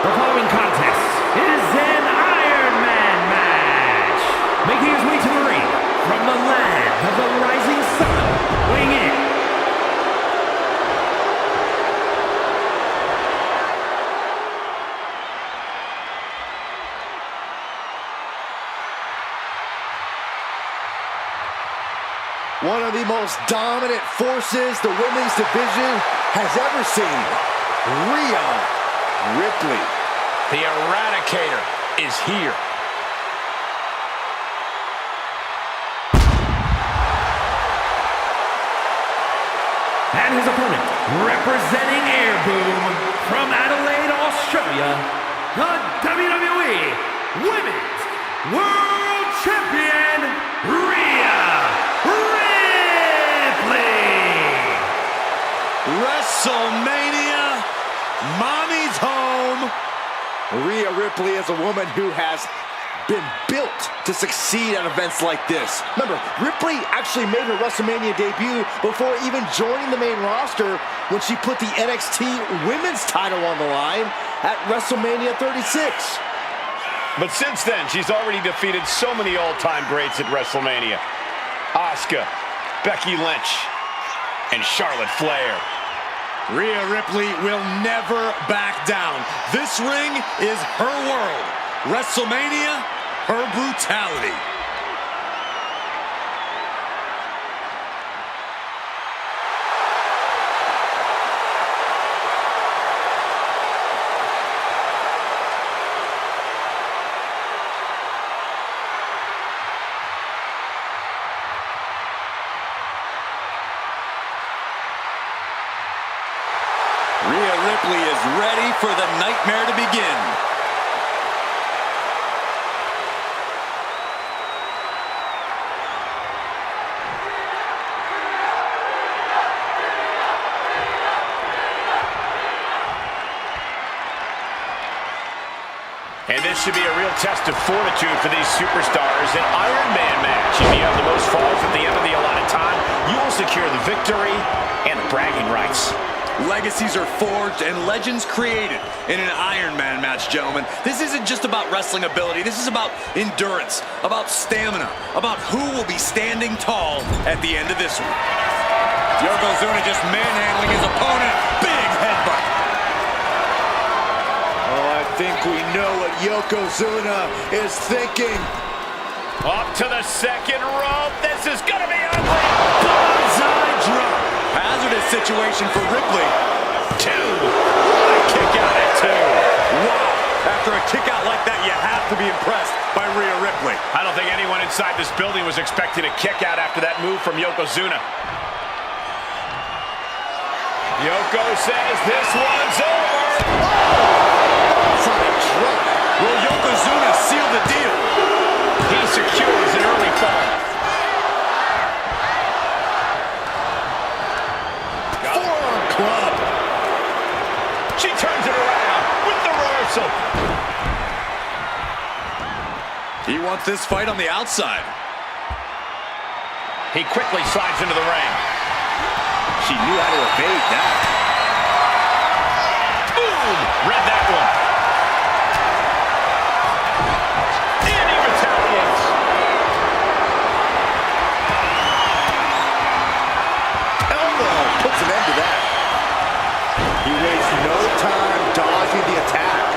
The following contest is an Iron Man match. Making his way to the ring from the land of the rising sun, weighing in one of the most dominant forces the women's division has ever seen, Rhea Ripley. The Eradicator is here. and his opponent, representing Air Boom from Adelaide, Australia, the WWE Women's World Champion, Rhea WrestleMania, mommy's home. Rhea Ripley is a woman who has been built to succeed at events like this. Remember, Ripley actually made her WrestleMania debut before even joining the main roster when she put the NXT Women's title on the line at WrestleMania 36. But since then, she's already defeated so many all-time greats at WrestleMania. Asuka, Becky Lynch, and Charlotte Flair. Rhea Ripley will never back down. This ring is her world. WrestleMania, her brutality. Rhea Ripley is ready for the nightmare to begin. And this should be a real test of fortitude for these superstars. An Iron Man match. If you have the most falls at the end of the allotted time, you will secure the victory and the bragging rights. Legacies are forged and legends created in an Iron Man match, gentlemen. This isn't just about wrestling ability. This is about endurance, about stamina, about who will be standing tall at the end of this one. Yokozuna just manhandling his opponent. Big headbutt. Oh, I think we know what Yokozuna is thinking. Up to the second rope. This is going to be ugly. Bonsai drop. Hazardous situation for Ripley. Two. What a kick out at two. Wow. After a kick out like that, you have to be impressed by Rhea Ripley. I don't think anyone inside this building was expecting a kick out after that move from Yokozuna. Yoko says this one's over. Bonsai drop. Will Yokozuna seal the deal? He secures an early fall. Forearm club. She turns it around with the reversal. He wants this fight on the outside. He quickly slides into the ring. She knew how to evade that. Boom! Read that one. And he retaliates. Elbow puts an end to that. He wastes no time dodging the attack.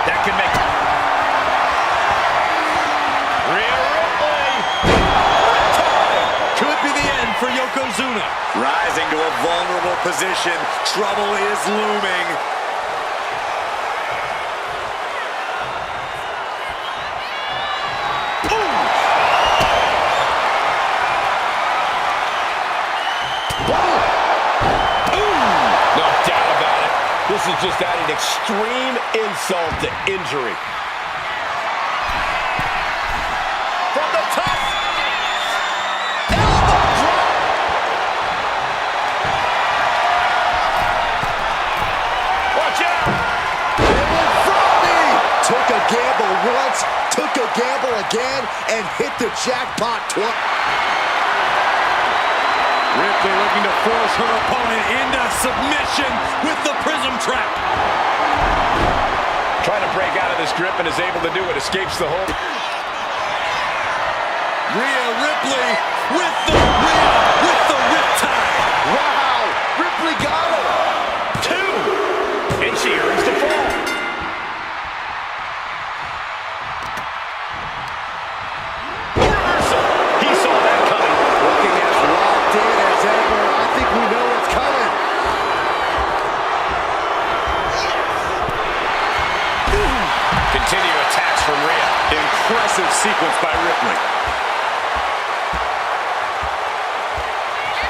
That can make Rhea Ripley. Could be the end for Yokozuna. Rising to a vulnerable position. Trouble is looming. No doubt about it. This is just adding extreme insult to injury. From the top. Elbow drop. Watch out. Took a gamble once, took a gamble again, and hit the jackpot twice. Ripley looking to force her opponent into submission with the prism trap. Trying to break out of this grip and is able to do it. Escapes the hold. Rhea Ripley with the riptide. Wow, Ripley got her. 2. And she earns the fall. Reversal. He saw that coming. Looking as locked in as ever. I think we know what's coming. Continue attacks from Rhea. Impressive sequence by Ripley.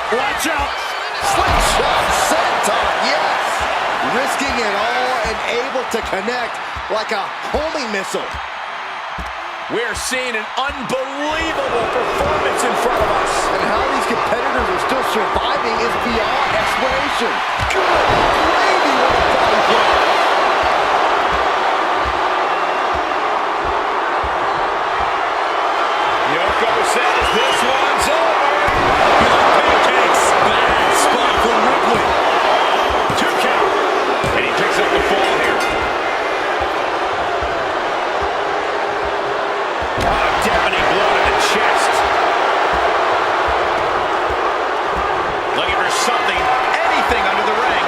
Watch out. Slingshot senton, yes. Risking it all and able to connect like a homing missile. We're seeing an unbelievable performance in front of us. And how these competitors are still surviving is beyond explanation. Good gravy, what a body blow. Yoko says this one's over. Pancakes. Bad spot for Ripley. 2 count. And he picks up the fall here. Oh, deafening blow to the chest. Looking for something, anything under the ring.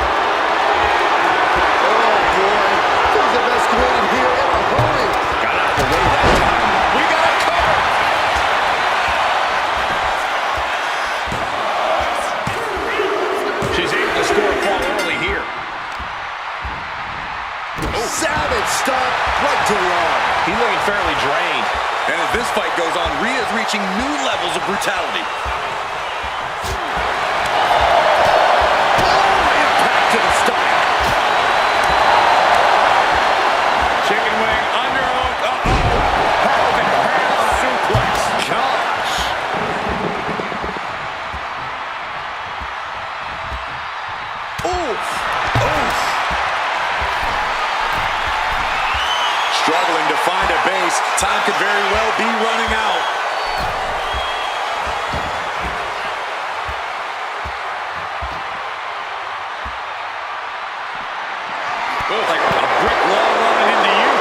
Oh boy, things have escalated here in a hurry. Got out of the way that time. We got it covered. She's able to score a fall early here. Savage stomp right to the arm. He's looking fairly drained. And as this fight goes on, Rhea's reaching new levels of brutality. Impact to the stomach. Chicken wing, underhook, Perfect parallel suplex. Gosh. Oof. Oof. Struggling to find a base. Time could very well be running out. Looks like a brick wall running into you.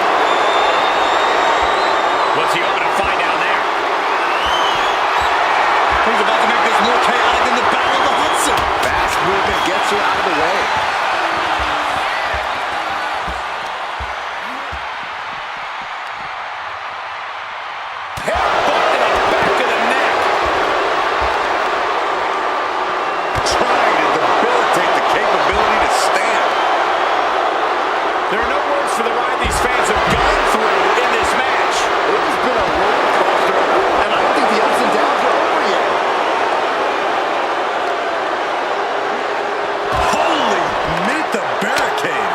What's he hoping to find down there? He's about to make this more chaotic than the Battle of the Hudson. Fast movement gets her out of the way. Headbutt to the back of the neck. Trying to debilitate the capability to stand. There are no words for the ride these fans have gone through in this match. It has been a roller coaster, and I don't think the ups and downs are over yet. Holy, meet the barricade.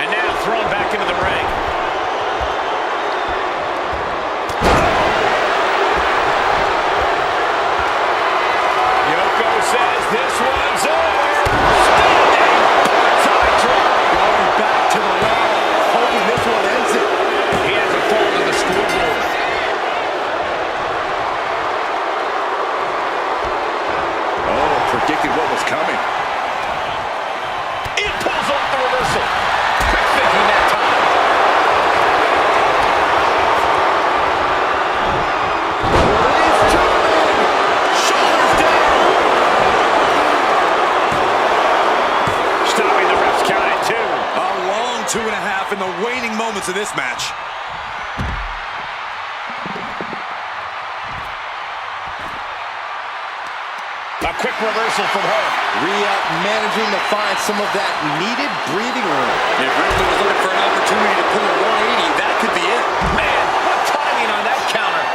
And now thrown back into the ring. Yoko says this one's over. Standing backside drop. Going back to the wall, hoping this one ends it. He has a fall to the scoreboard. Oh, predicted what was coming. It pulls off the reversal. Quick thinking that time. Ladies and gentlemen, Shoulders down. Stopping the ref's count at 2. A long 2.5 in the waning moments of this match. A quick reversal from her. Rhea managing to find some of that needed breathing room. If Ripley was looking for an opportunity to pull a 180, that could be it. Man, what timing on that counter.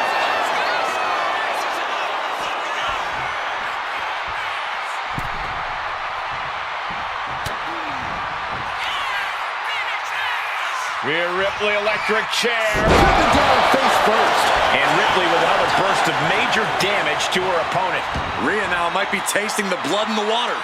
Rhea Ripley, electric chair. Taken down face first. And Ripley with another burst of major damage to her opponent. Rhea now might be tasting the blood in the water.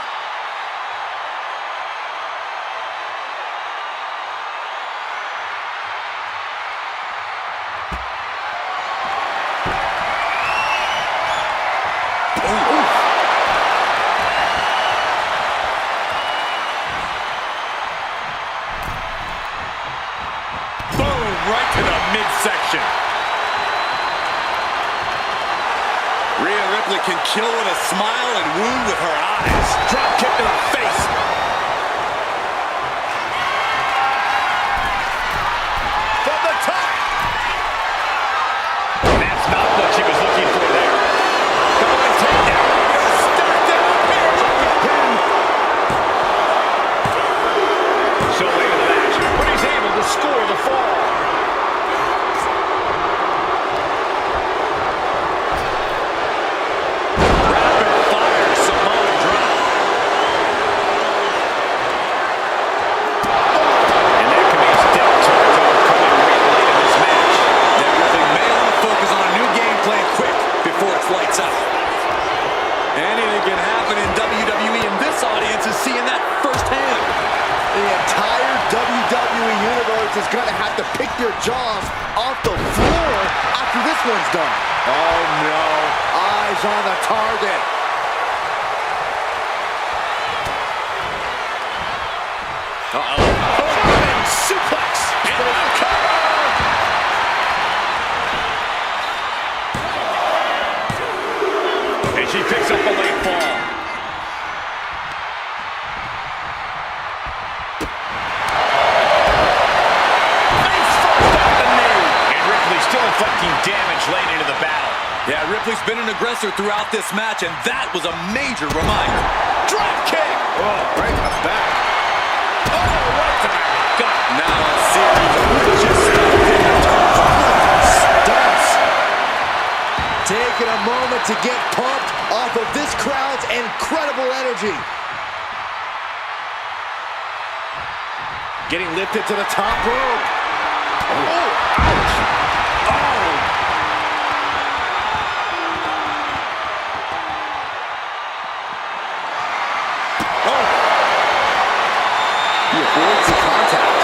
midsection. Rhea Ripley can kill with a smile and wound with her eyes. Drop kick to the face. From the top. That's not what she was looking for there. Going takedown. Stacked it up here. So late in the match, but he's able to score the fall. Rapid fire Samoan drop. And that could be a step towards overcoming Rhea late in this match. That really may want to focus on a new game plan quick before it's lights out. Anything can happen in WWE, and this audience is seeing that firsthand. The entire WWE Universe is going to have to pick their jaws off the floor after this one's done. Oh, no. Eyes on the target. German suplex. And a cover. And she picks up a late fall. Face first off the knee. And Ripley still inflicting damage late into the battle. Yeah, Ripley's been an aggressor throughout this match, and that was a major reminder. Drop kick! Oh, right in the back. Oh, right to the gut. Now a series of vicious Stunts. Taking a moment to get pumped off of this crowd's incredible energy. Getting lifted to the top rope. Oh, ouch. Oh. Oh. He avoids the contact.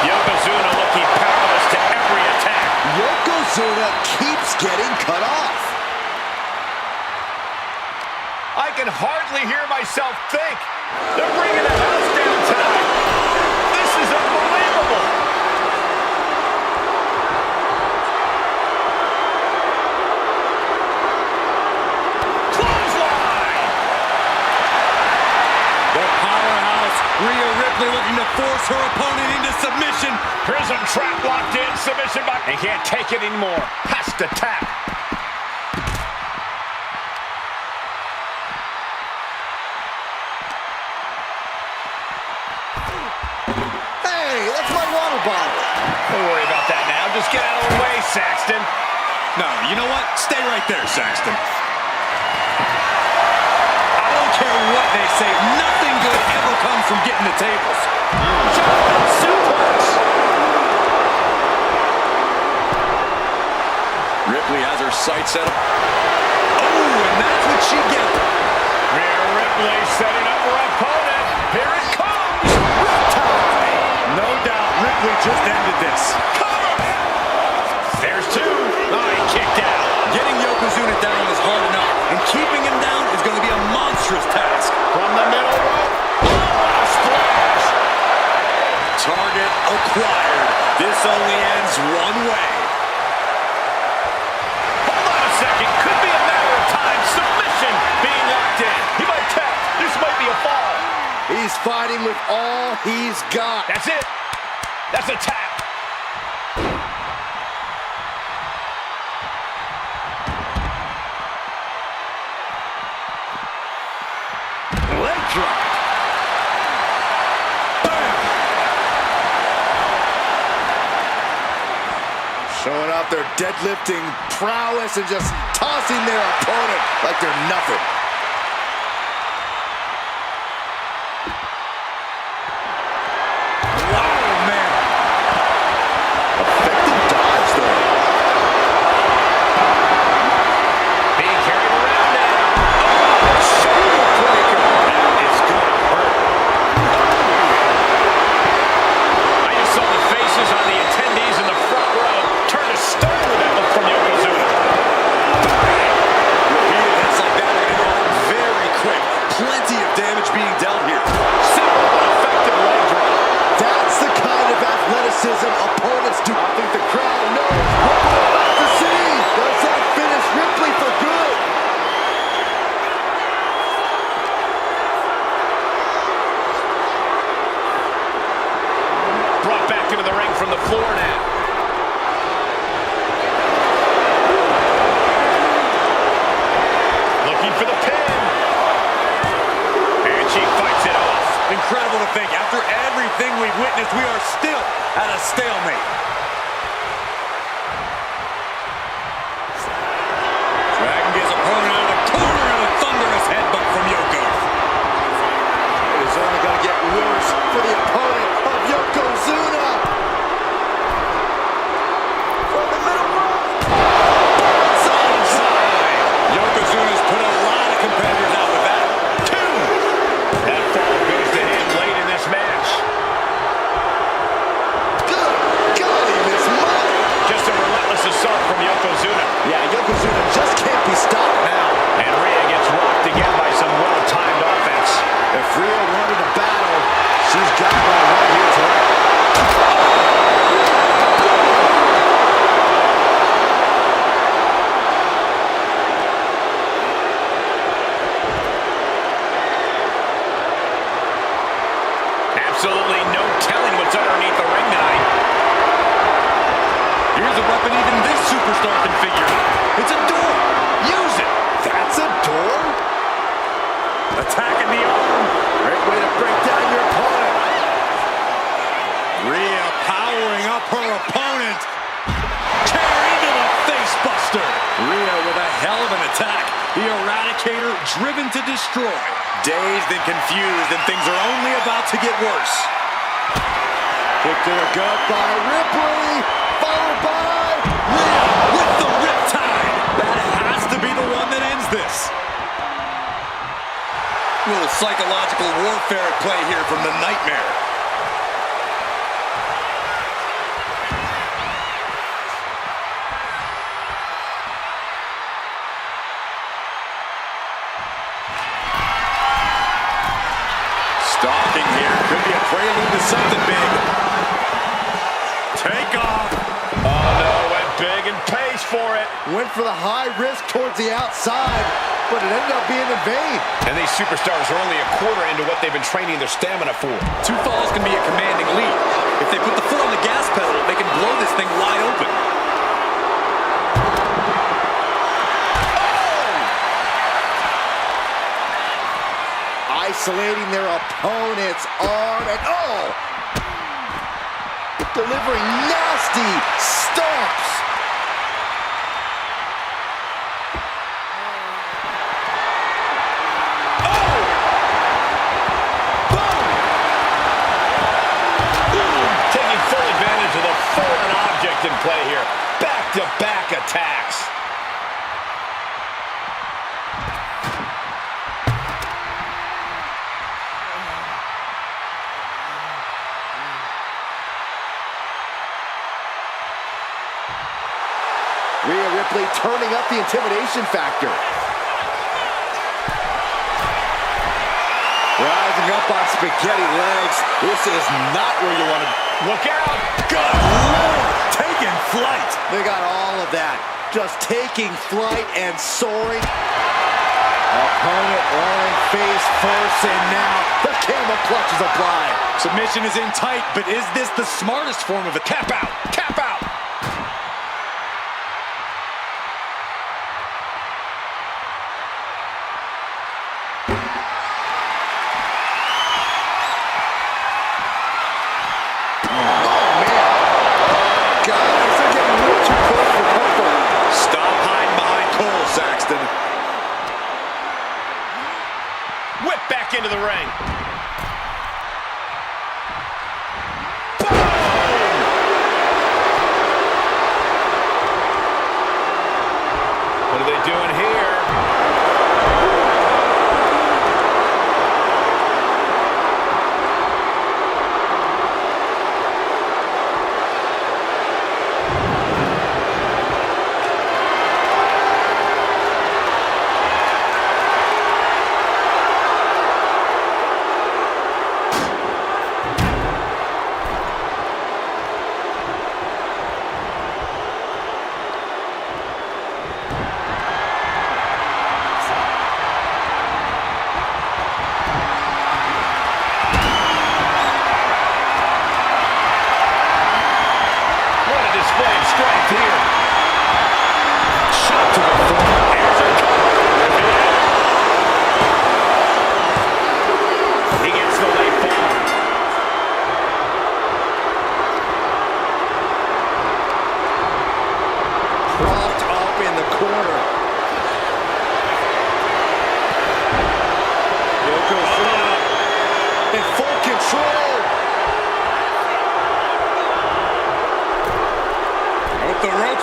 Yokozuna looking powerless to every attack. Yokozuna keeps getting cut off. I can hardly hear myself think. They're bringing the house down tonight. This is unbelievable. Clothesline. The powerhouse, Rhea Ripley, looking to force her opponent into submission. Prism trap locked in. Submission by. And can't take it anymore. Has to tap. Hey, that's my water bottle. Don't worry about that now. Just get out of the way, Saxton. No, you know what? Stay right there, Saxton. I don't care what they say. Nothing good ever comes from getting the tables. German suplex. Ripley has her sights set up. Oh, and that's what she gets. Rhea Ripley setting up her opponent. Here it comes. Riptide. No doubt Ripley just ended this. Cover. There's two. Oh, he kicked out. Getting Yokozuna down is hard enough, and keeping him down is going to be a monstrous task. From the middle rope. Oh, what a splash. Target acquired. This only ends one way. Hold on a second. Could be a matter of time. Submission being locked in. He might tap. This might be a fall. He's fighting with all he's got. That's it. That's a tap. Leg drop. Showing off their deadlifting prowess and just tossing their opponent like they're nothing. Oh, man. Effective dodge, though. Being carried around now. Oh, shoulder breaker. That is going to hurt. I just saw the faces on the attendees in the front row turn to stone with that look from Yokozuna. Repeated hits like that are going to go into the ring from the floor now. Looking for the pin. And she fights it off. Incredible to think, after everything we've witnessed, we are still at a stalemate. Dragging his opponent out of the corner and a thunderous headbutt from Yoko. It is only going to get worse for the opponent of Yokozuna. From the middle rope. Inside. Yokozuna's put a lot of competitors out with that. That fall goes to him late in this match. Good golly, Miss Mike. Just a relentless assault from Yokozuna. Yeah, Yokozuna just can't be stopped now. And Rhea gets rocked again by some well-timed offense. If Rhea wanted a battle, she's got one right here tonight. Absolutely no telling what's underneath the ring tonight. Here's a weapon even this superstar can figure out. It's a door. Use it. That's a door? Attacking the arm. Great way to break down your opponent. Rhea powering up her opponent. Tear into the face buster. Rhea with a hell of an attack. The Eradicator driven to destroy. Dazed and confused, and things are only about to get worse. Kick to the gut by Ripley. Followed by Rhea with the riptide. That has to be the one that ends this. A little psychological warfare at play here from the Nightmare. Stalking here could be a prelude to something big. Take off. Oh no, went big and pays for it. went for the high risk towards the outside, but it ended up being in vain. And these superstars are only a quarter into what they've been training their stamina for. 2 falls can be a commanding lead. If they put the foot on the gas pedal, they can blow this thing wide open. Isolating their opponent's arm and delivering nasty stomps. Taking full advantage of the foreign object in play here. Back-to-back attacks. Rhea Ripley turning up the intimidation factor. Rising up on spaghetti legs. This is not where you want to... Look out! Good Lord! Taking flight! They got all of that. Just taking flight and soaring. Opponent lying face first, and now the camel clutch is applied. Submission is in tight, but is this the smartest form of a tap out? Tap out! Whip back into the ring. What are they doing here?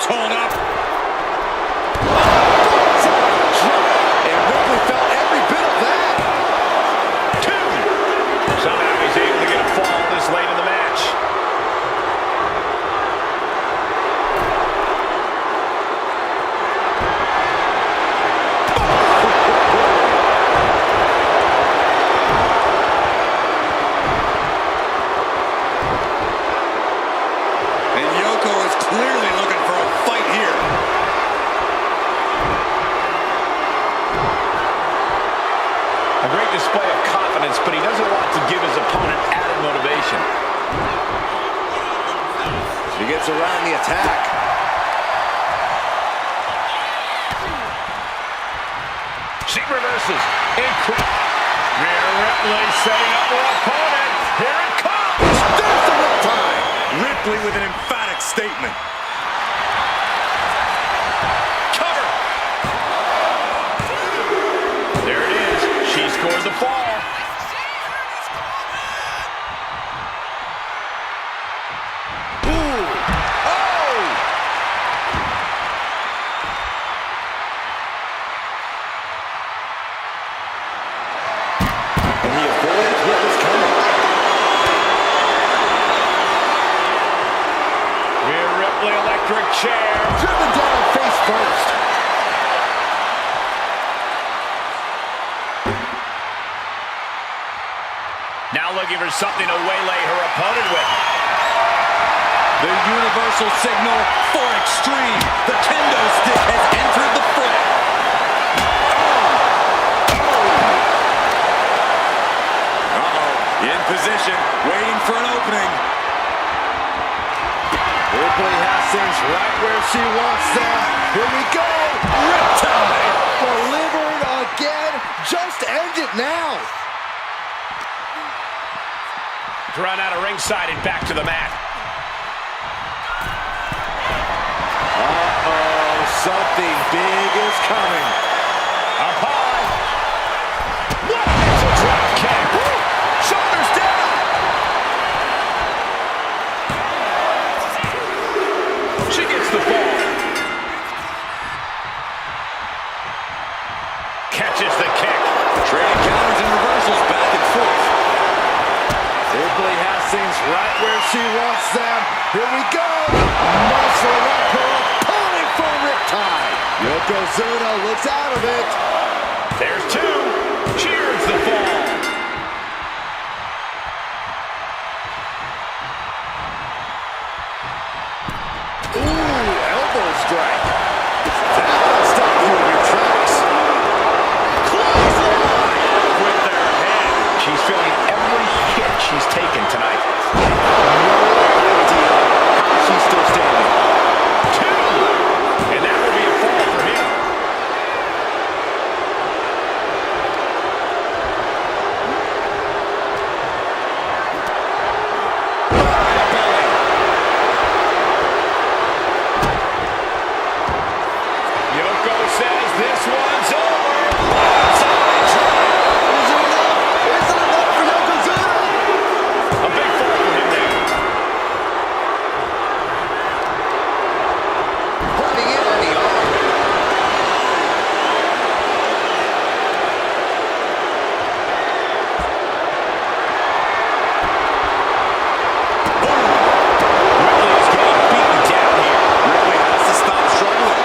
reverse hold up. And Ripley felt every bit of that. Somehow he's able to get a fall this late in the match. And Yoko is clearly looking for a fight here. A great display of confidence, but he doesn't want to give his opponent added motivation. She gets around the attack. She reverses. Rhea Ripley setting up her opponent. Here it comes. There's the riptide. Ripley with an emphatic statement. Cover. There it is. She scores the fall. Electric chair. Driven down face first. Now looking for something to waylay her opponent with. The universal signal for extreme. The kendo stick has entered the fray. In position, waiting for an opening. Ripley has things right where she wants them. Here we go. Riptide. Delivered again. Just end it now. Run out of ringside and back to the mat. Uh-oh. Something big is coming. Up high. What? It's a drop kick. Woo! Shoulders down. She gets the ball. Catches the kick. Trading counters and reversals back and forth. Ripley has things right where she wants them. Here we go. Muscle up her opponent for Riptide. Yokozuna looks out of it. There's two. Cheers the fall. Ooh, elbow strike. That'll stop you in your tracks. Clothesline With their head. She's feeling every hit she's taken tonight. No idea how she's still standing. Two. And that will be a fall for him. Yoko says this one's over. Blindside drop. Is it enough? Is it enough for Yokozuna? A big fall for him there. Putting in on the arm. Ripley is getting beaten down here. Ripley has to stop struggling.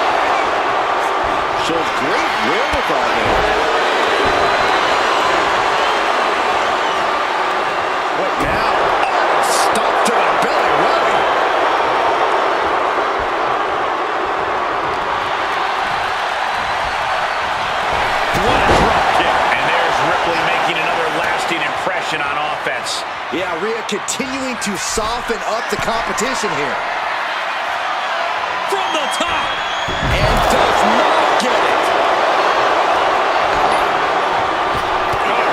Shows great wherewithal there. What now? Oh, stuck to the belly, really. What a drop kick. And there's Ripley making another lasting impression on offense. Yeah, Rhea continuing to soften up the competition here. From the top. And does not get it.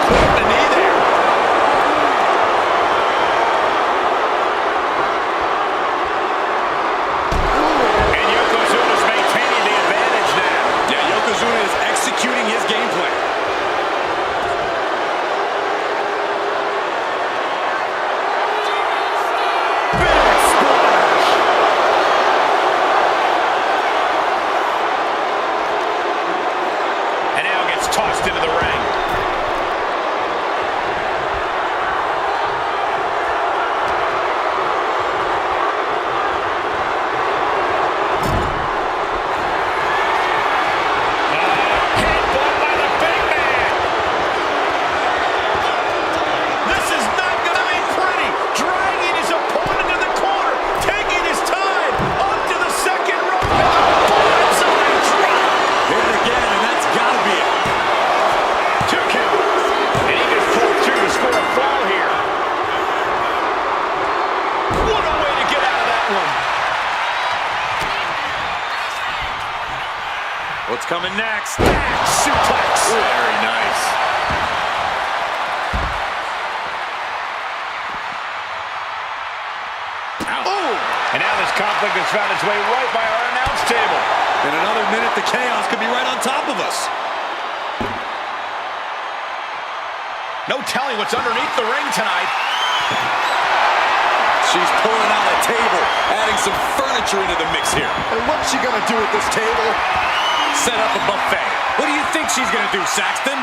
Quick the knee there. And Yokozuna's maintaining the advantage now. Yeah, Yokozuna is executing his game plan. Big splash. What's coming next? Suplex. Very nice. Oh! And now this conflict has found its way right by our announce table. In another minute, the chaos could be right on top of us. No telling what's underneath the ring tonight. She's pulling out a table, adding some furniture into the mix here. And what's she gonna do at this table? Set up a buffet. What do you think she's gonna do, Saxton?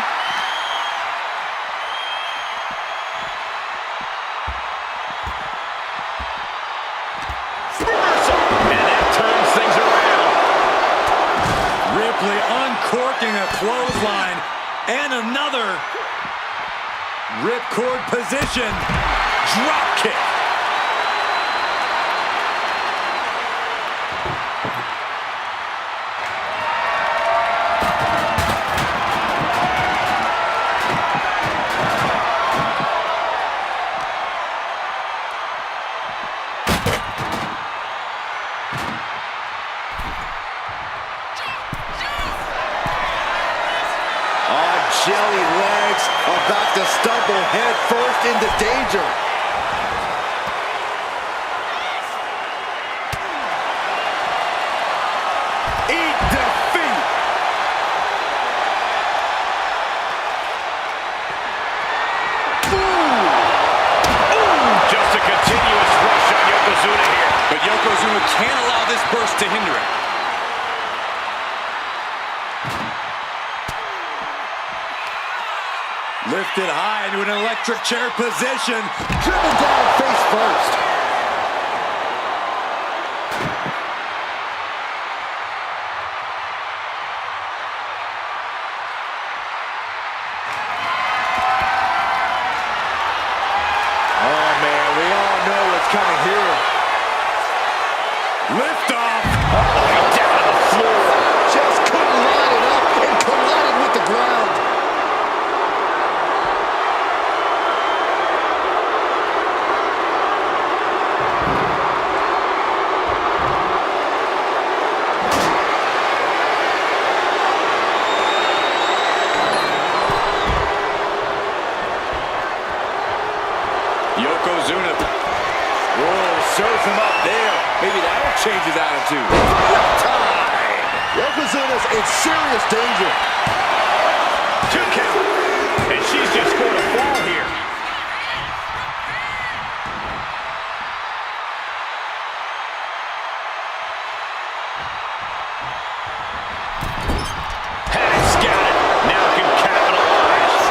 And that turns things around. Ripley uncorking a clothesline. And another. Ripcord position. Drop kick. Jelly legs about to stumble head first into danger. Eat defeat. Just a continuous rush on Yokozuna here. But Yokozuna can't allow this burst to hinder him. Lifted high into an electric chair position. Driven down face first. Oh man, we all know what's coming here. Lift off. Down to the floor. Just couldn't line it up and collided with the ground. Yokozuna. Whoa, serves him up there. Maybe that'll change his attitude. Time. Yokozuna's in serious danger. 2 count. And she's just scored a fall here. Had scouted. Now can capitalize.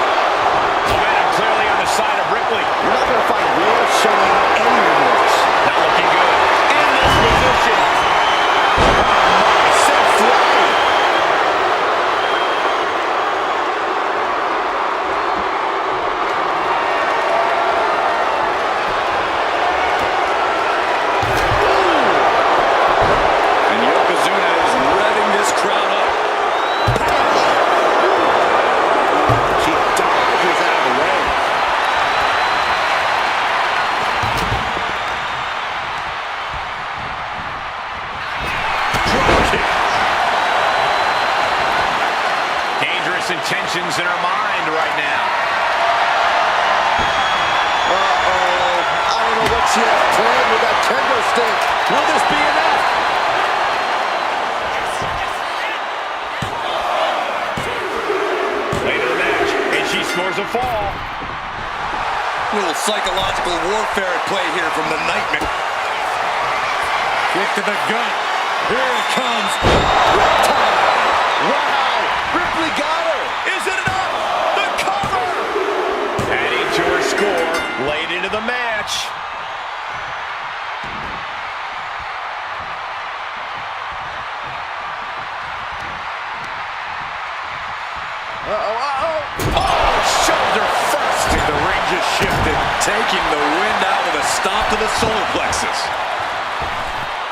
Momentum clearly on the side of Ripley. You're not going to find Rhea showing any remorse. Not looking good. In this position. Set flying. And Yokozuna is revving this crowd up. She dodges out of the way. Dangerous intentions in her mind right now. Uh-oh. I don't know what she has planned with that kendo stick. Will this be enough? Late in the match, and she scores a fall. Little psychological warfare at play here from the Nightmare. Kick to the gut. Here it comes. Wow. Ripley got her. Is it enough? The cover! Adding to her score late into the match. Oh, shoulder first. The ring just shifted, taking the wind out with a stomp to the solar plexus.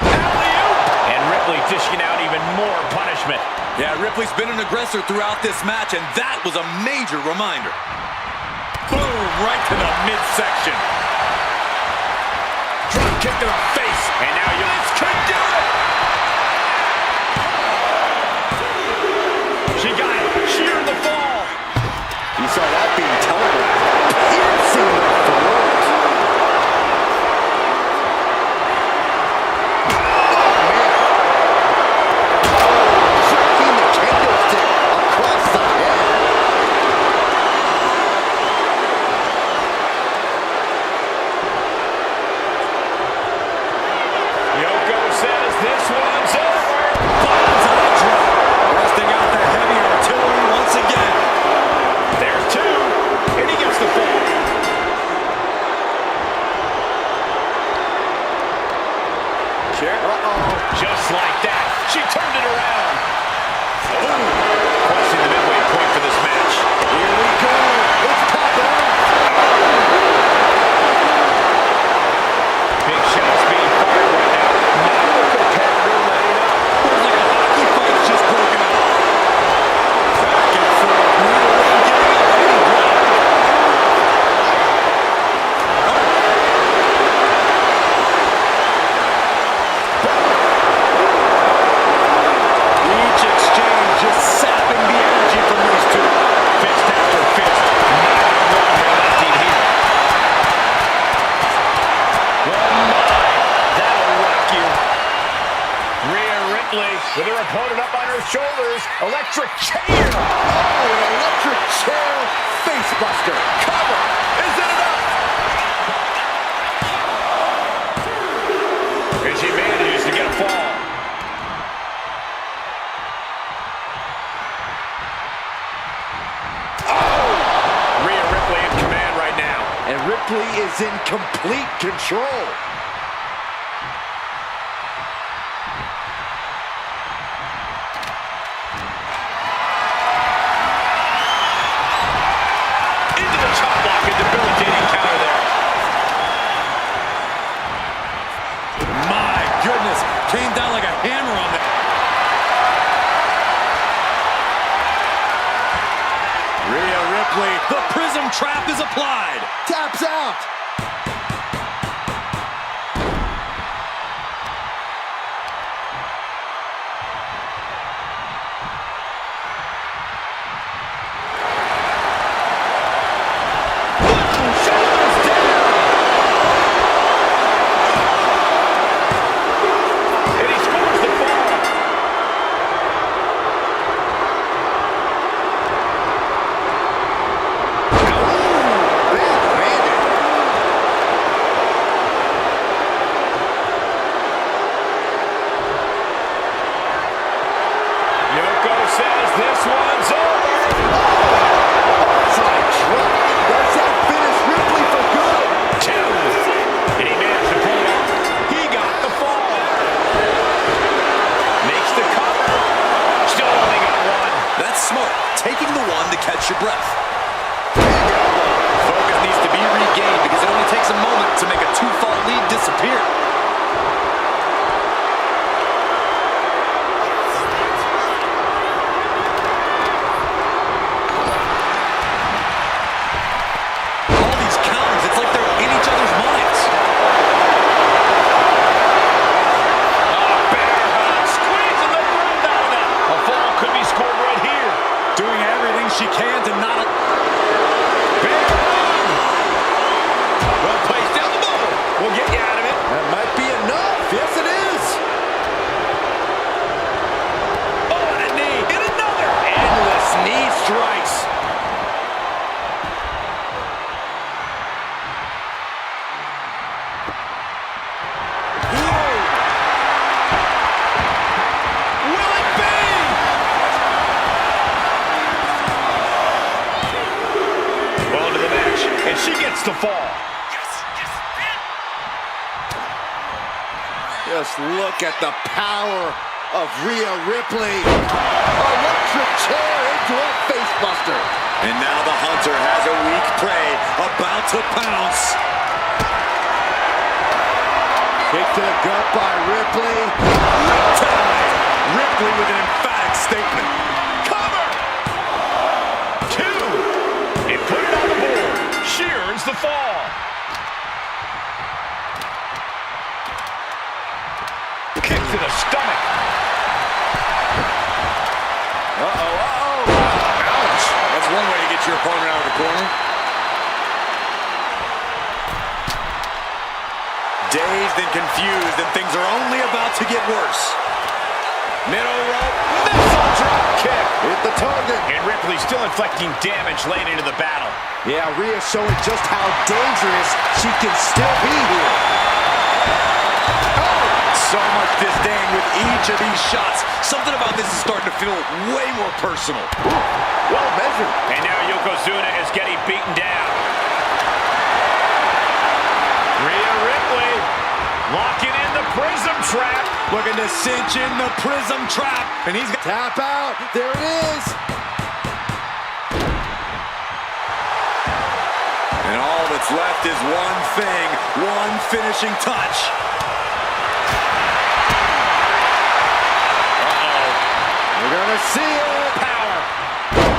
Alley-oop. And Ripley dishing out even more punishment. Yeah, Ripley's been an aggressor throughout this match, and that was a major reminder. Boom, right to the midsection. Drop kick to the face. And now Yokozuna could do it. Just like that, she turned it around. Crossing the midway point for this match. Here we go. Let's pop it off. Big shots being fired right now. Now the competitor laying up. Feels like a hockey fight's just broken out. Back and forth. Neither one giving up any ground. Each exchange just sapping the energy from these two. Fist after fist. Neither one relenting here. Oh my, that'll rock you. Rhea Ripley with her opponent up on her shoulders. Electric chair. Oh, an electric chair face buster. Cover. Is it enough? And she manages to get a fall. Rhea Ripley in command right now. And Ripley is in complete control. Into the chop block, a debilitating counter there. My goodness. Came down like a hammer on that. Rhea Ripley. The prism trap is applied. Taps out. Shoulders down. And he scores the ball. Yoko says this one's over. Side drop. Does that finish Ripley for good? Two. And he managed to pull it off. He got the fall. Makes the cover. Still only got one. That's smart. Taking the one to catch your breath. Focus needs to be regained because it only takes a moment to make a two-fall lead disappear. All these counters, it's like they're in each other's minds. Bear hug. Squeezing the breath out of them. A fall could be scored right here. Doing everything she can to not... Bear hug. Well placed down the middle. We'll get you out of it. That might be enough. Yes, it is. Oh, and a knee. And another. Endless knee strikes. Will it be? Well into the match, and she gets the fall. Just look at the power of Rhea Ripley. Electric chair into a face buster. And now the hunter has a weak prey about to pounce. Kick to the gut by Ripley. Riptide. Ripley with an emphatic statement. Cover! Two! And put it on the board. She earns the fall. Kick to the stomach. Ouch. That's one way to get your opponent out of the corner. Dazed and confused, and things are only about to get worse. Middle rope. Missile drop kick. Hit the target. And Ripley still inflicting damage late into the battle. Yeah, Rhea showing just how dangerous she can still be here. So much disdain with each of these shots. Something about this is starting to feel way more personal. Well measured. And now Yokozuna is getting beaten down. Rhea Ripley locking in the Prism trap. Looking to cinch in the prism trap. And he's got Tap out. There it is. And all that's left is one thing, one finishing touch. Uh-oh. We're going to see it. Power.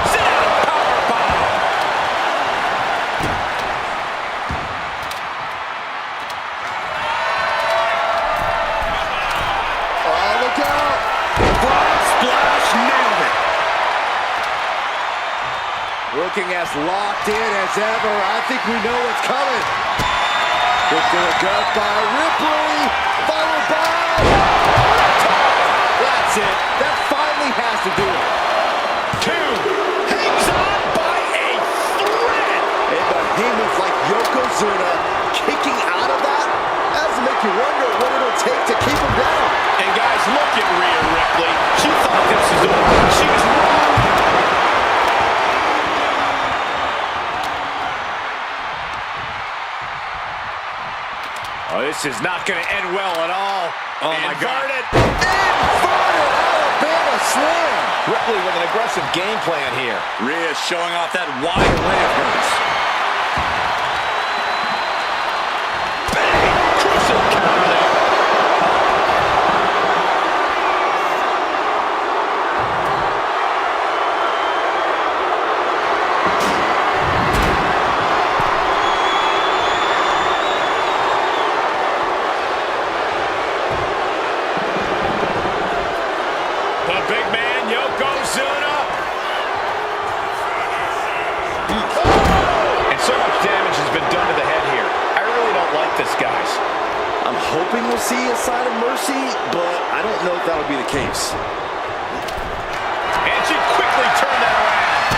Sit down. Power bomb. Oh, look out. Frog splash, nailed it. Looking as locked in as ever. I think we know what's coming. Look to the gut by Ripley. Followed by... That's it. That finally has to do it. 2. Hangs on by a thread. A behemoth like Yokozuna kicking out of that? That doesn't make you wonder what it'll take to keep him down. And guys, look at Rhea Ripley. She thought this was over. She was wrong. Oh, this is not going to end well at all. Oh, my God. Inverted Alabama slam. Ripley with an aggressive game plan here. Rhea showing off that wide leg of hers. Bang! Crucial counter there. The big man, Yokozuna. And so much damage has been done to the head here. I really don't like this, guys. I'm hoping we'll see a sign of mercy, but I don't know if that'll be the case. And she quickly turned that around.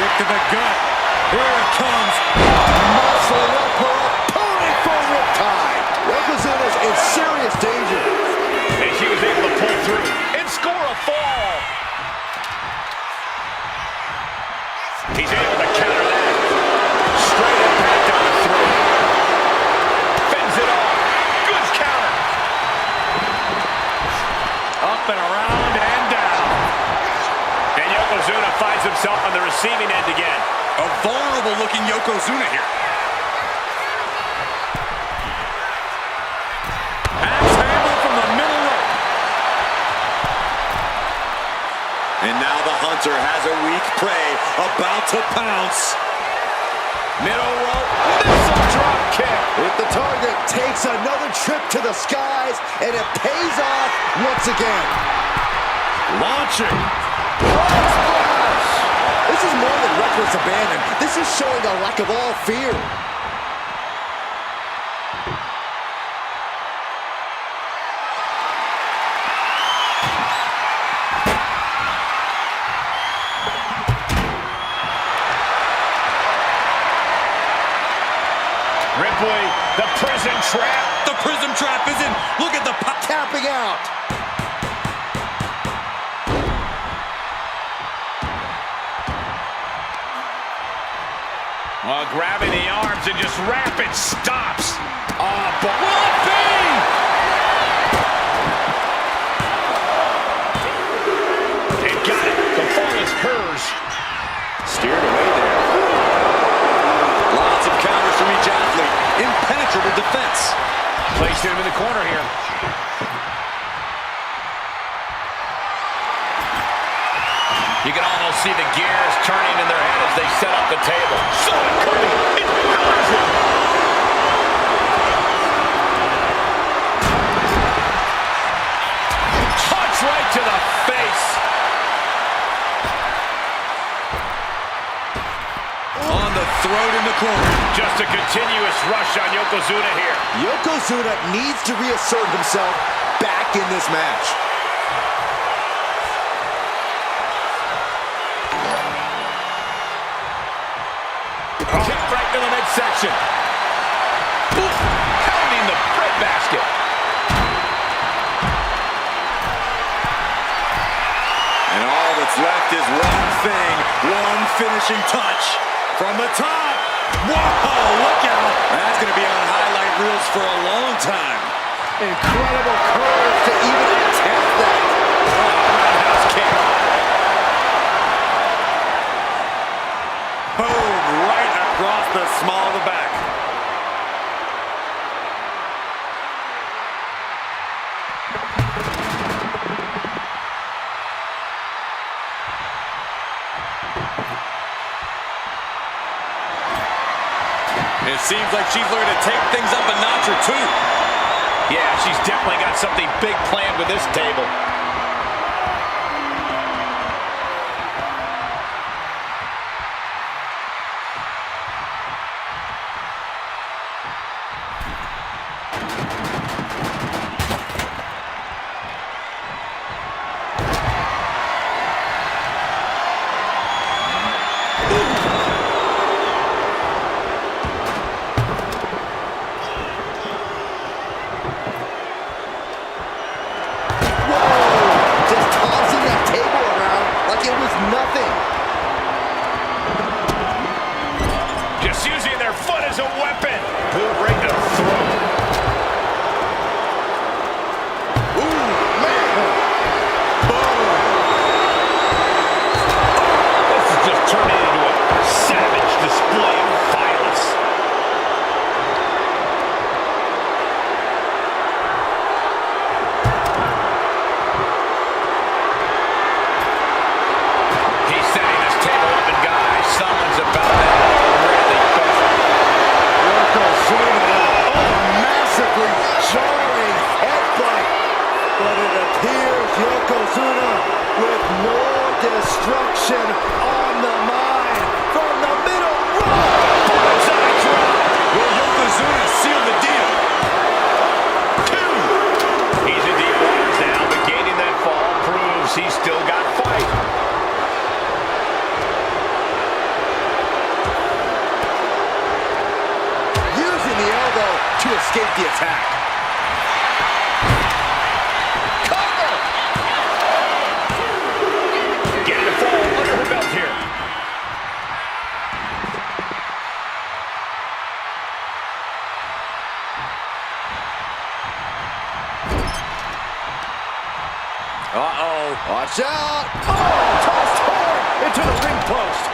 Kick to the gut. Here it comes. Muscling up her opponent for riptide. Yokozuna's in serious danger. And she was able to pull through and score a fall. He's able to counter that. Straight impact on the throat. Fends it off. Good counter. Up and around and down. And Yokozuna finds himself on the receiving end again. A vulnerable looking Yokozuna here. Axe handle from the middle rope. And now the hunter has a weak prey about to pounce. Middle rope. Missile drop kick. If the target takes another trip to the skies, and it pays off once again. Launching. This is more than reckless abandon. This is showing a lack of all fear. Ripley, the prison trap. The prism trap is in. Look at the Tapping out. Grabbing the arms and just rapid stops. But will it be? And got it. The fall is hers. Steered away there. lots of counters from each athlete. Impenetrable defense. Placed him in the corner here. You can almost see the gears turning in their head as they set up the table. So coming, it powers him. Punch right to the face. On the throat in the corner. Just a continuous rush on Yokozuna here. Yokozuna needs to reassert himself back in this match. Kick right to the midsection. Pounding the breadbasket. And all that's left is one thing, one finishing touch. From the top. Whoa, look out. That's going to be on highlight reels for a long time. Incredible courage to even attempt that. Roundhouse kick. Boom, right across the small of the back. It seems like she's learned to take things up a notch or two. Yeah, she's definitely got something big planned with this table. Nothing. Just using their foot as a weapon. Boot right to the throat. Ooh, man. Boom. This is just turning into a savage display of violence. Someone's about to really bust. Yokozuna, massively jarring headbutt. But it appears Yokozuna with more destruction on the mind from the middle rope. Bonsai drop. Will Yokozuna seal the deal? 2. He's in deep waters now, but gaining that fall proves he's still got fight. To escape the attack. Cover! Getting a fall under her belt here. Uh-oh. Watch out! Oh, tossed hard into the ring post.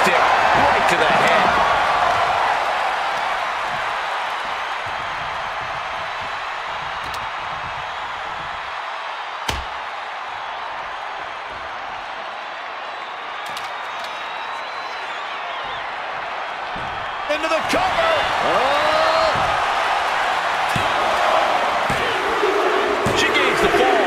Stick right to the head. Into the cover. Oh! She gains the fall.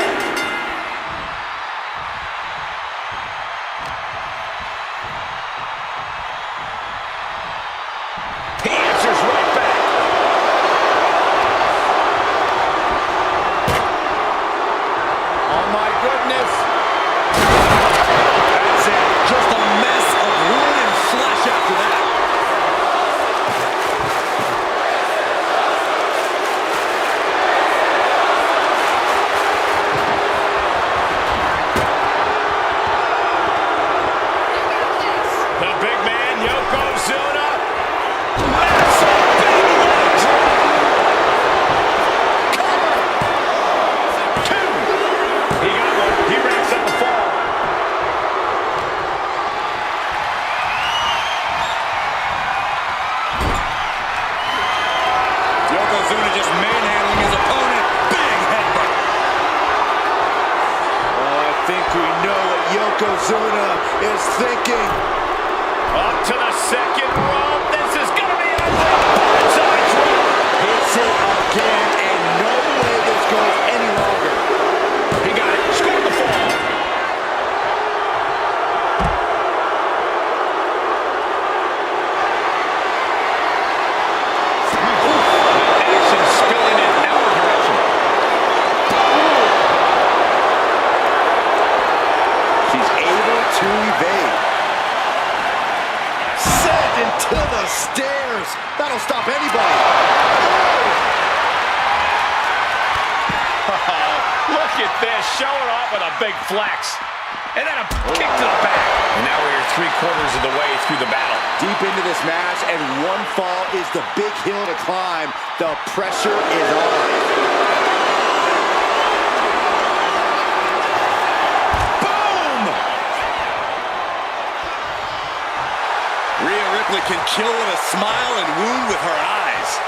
Yokozuna just manhandling his opponent. Big headbutt. Oh, I think we know what Yokozuna is thinking. Up to the second rope. This is going to be a bonsai drop. Hits it again, and no way this goes any longer. He got it. Scored the fall. Action spilling in our direction. She's able to evade. Sent into the stairs. That'll stop anybody. Look at this. Showing off with a big flex. and then a kick to the back. And now we're 3/4 of the way through the battle. Deep into this match, and one fall is the big hill to climb. The pressure is on. Boom! Rhea Ripley can kill with a smile and wound with her eyes.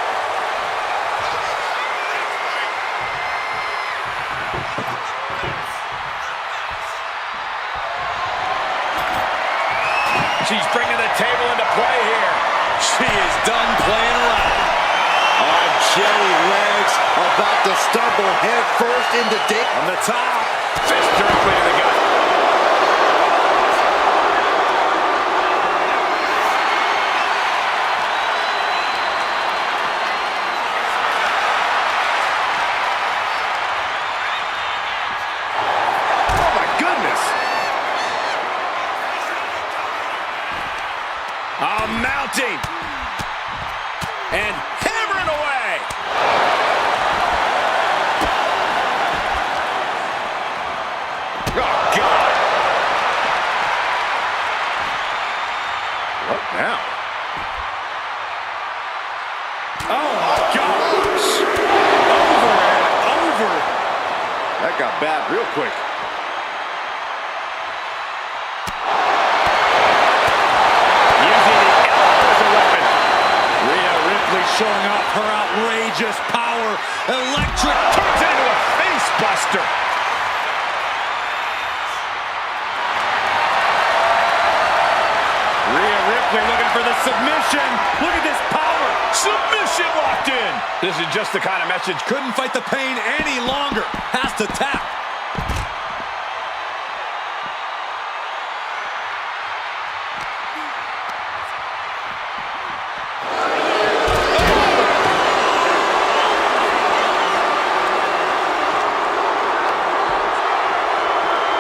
She's bringing the table into play here. She is done playing around. On jelly legs, about to stumble head first into Dick. On the top. Fist directly to the gut. Oh my goodness! Mounting. And hammering away. Oh, God. What now? Oh, my gosh. Over and over. That got bad real quick. Showing off her outrageous power. Electric Turns it into a face buster. Rhea Ripley looking for the submission. Look at this power. Submission locked in. This is just the kind of message. Couldn't fight the pain any longer. Has to tap.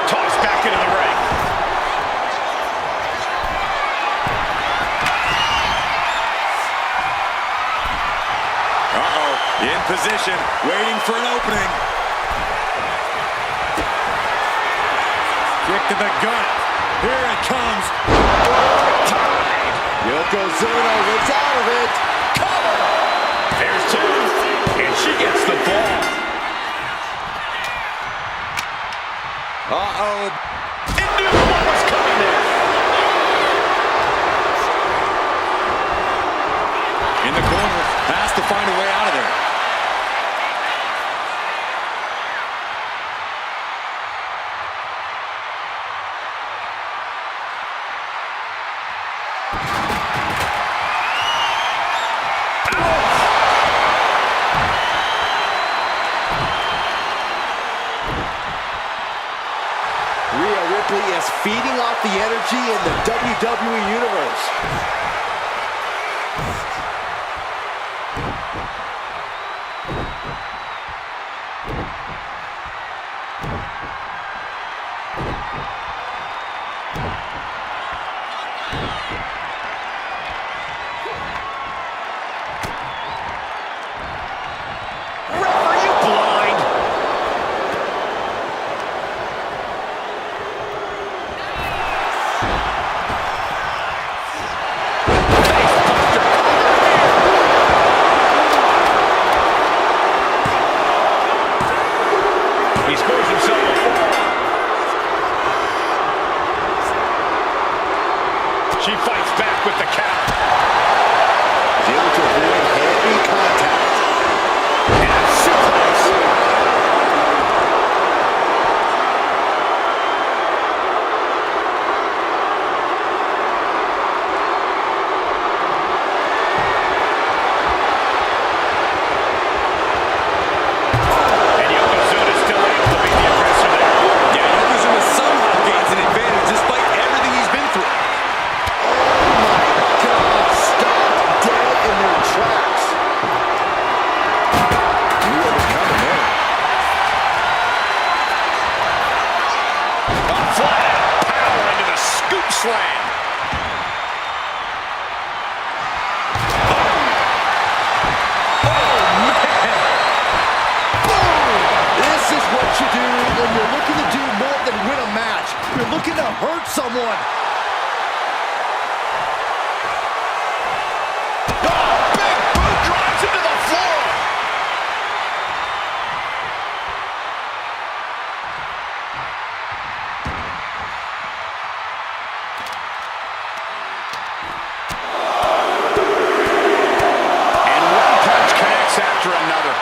Tossed back into the ring. In position, waiting for an opening. Kick to the gut. Here it comes. Yokozuna was out of it. Cover. There's two. And she gets the ball. Uh-oh. It knew what was coming there. In the corner, has to find a way out of there. Rhea Ripley is feeding off the energy in the WWE Universe. Ref, are you blind? He scores himself a fall. She fights back with the count. Is able to avoid heavy contact. And a suplex. And Yokozuna still able to be the aggressor there. Yeah, Yokozuna somehow gains an advantage despite everything he's been through. God, stopped dead in their tracks. Rhea was coming in. A flat power into the scoop slam. This is what you do when you're looking to do more than win a match. you're looking to hurt someone. Big boot drives him to the floor. And one punch connects after another.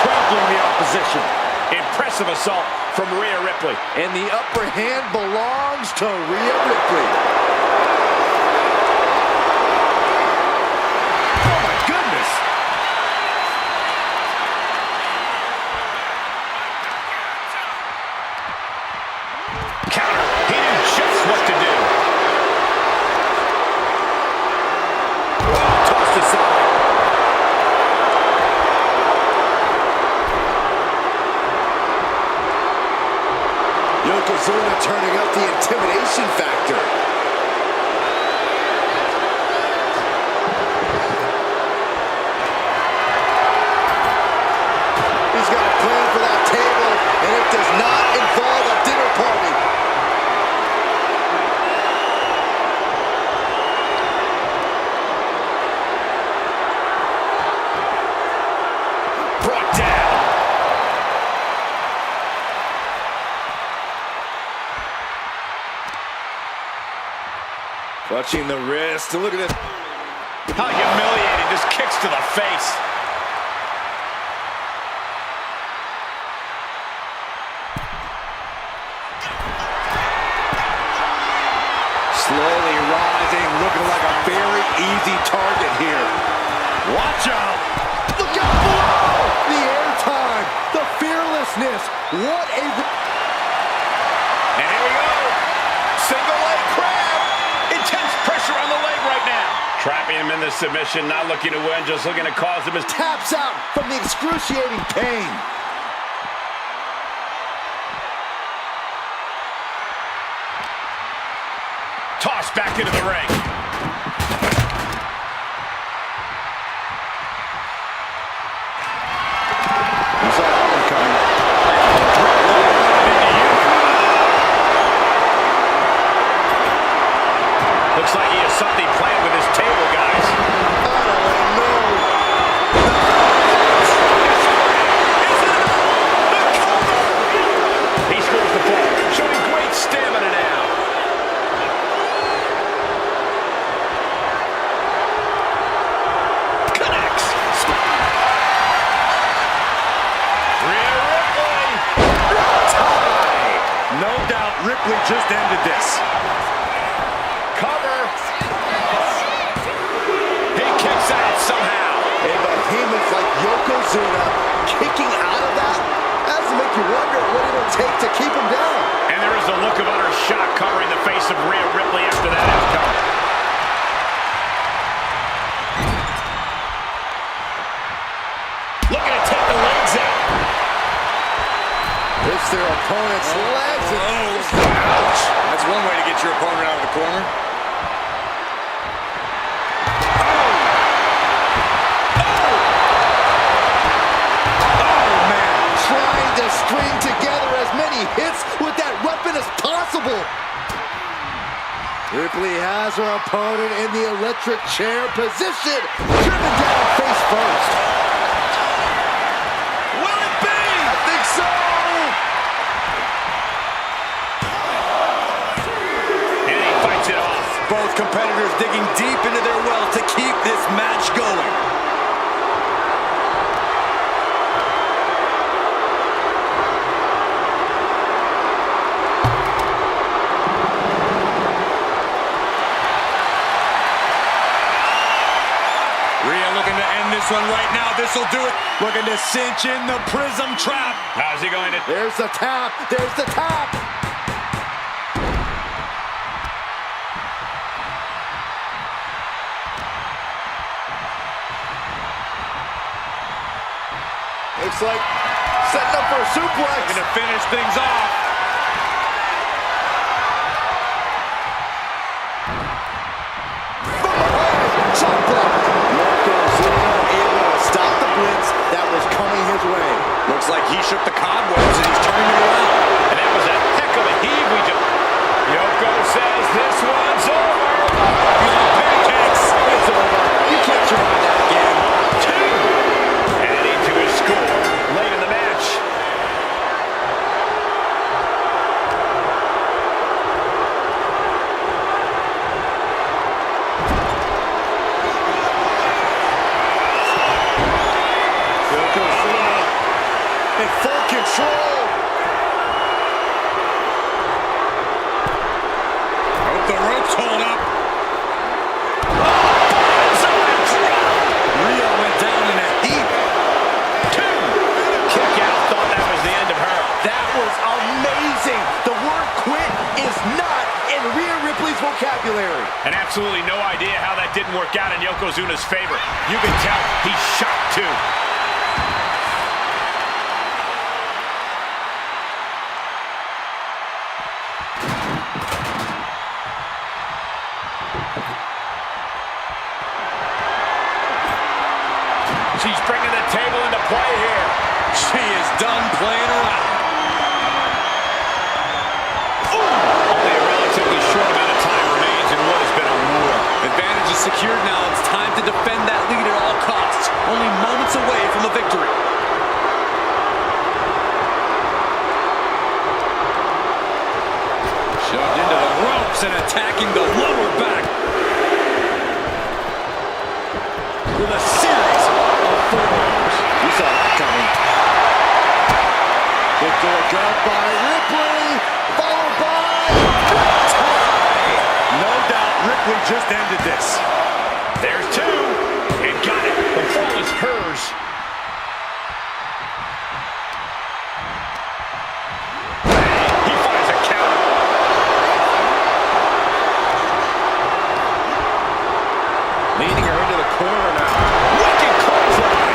Trampling the opposition. Impressive assault from Rhea Ripley. And the upper hand belongs to Rhea Ripley. Oh my goodness! Counter. He knew just what to do. Tossed aside. Yokozuna turning up the intimidation factor. He's got a plan for that table, and it does not involve a dinner party. Brought down. Clutching the wrist. Look at this. How humiliating. Just kicks to the face. Slowly rising, looking like a very easy target here. Watch out! Look out below! The airtime, the fearlessness. What a... And here we go. Single leg crab. Intense pressure on the leg right now. Trapping him in the submission, not looking to win, just looking to cause him his... Taps out from the excruciating pain. Tossed back into the ring. You saw that one coming. Looks like he has something planned with his table, guys. He scores the fall, showing great stamina now. Connects. Rhea Ripley. Tie. No doubt Ripley just ended this. Cover. He kicks out somehow. A behemoth like Yokozuna kicking out of that has to make you wonder what it'll take to keep him down. And there is a look of utter shock covering the face of Rhea Ripley after that outcome. Looking to take the legs out. It's their opponent's legs. Ouch. That's one way to get your opponent out of the corner. Trying to string together as many hits with that weapon as possible. Ripley has her opponent in the electric chair position. Driven down face first. Will it be? I think so. And he fights it off. Both competitors digging deep into their well to keep this match going. This one right now, this will do it. Looking to cinch in the prism trap. How's he going to... There's the tap. There's the tap. Looks like setting up for a suplex. Looking to finish things off. Chop block. Yokozuna able to stop the blitz that was coming his way. Looks like he shook the cobwebs and he's turning it around. And full control. Hope the ropes hold up. Rhea went down in a heap. 2. Kick out. Thought that was the end of her. That was amazing. The word quit is not in Rhea Ripley's vocabulary. And absolutely no idea how that didn't work out in Yokozuna's favor. You can tell he's shocked too. She's bringing the table into play here. She is done playing around. Only a relatively short amount of time remains in what has been a war. Advantage is secured now. It's time to defend that lead at all costs. Only moments away from a victory. Shoved into the ropes and attacking the lower back. With a series of forearms. You saw that coming. Good gut by Ripley, followed by tie. No doubt Ripley just ended this. There's 2. And got it. The fall is hers. He finds a counter. Leading her into the corner now. Wicked clothesline.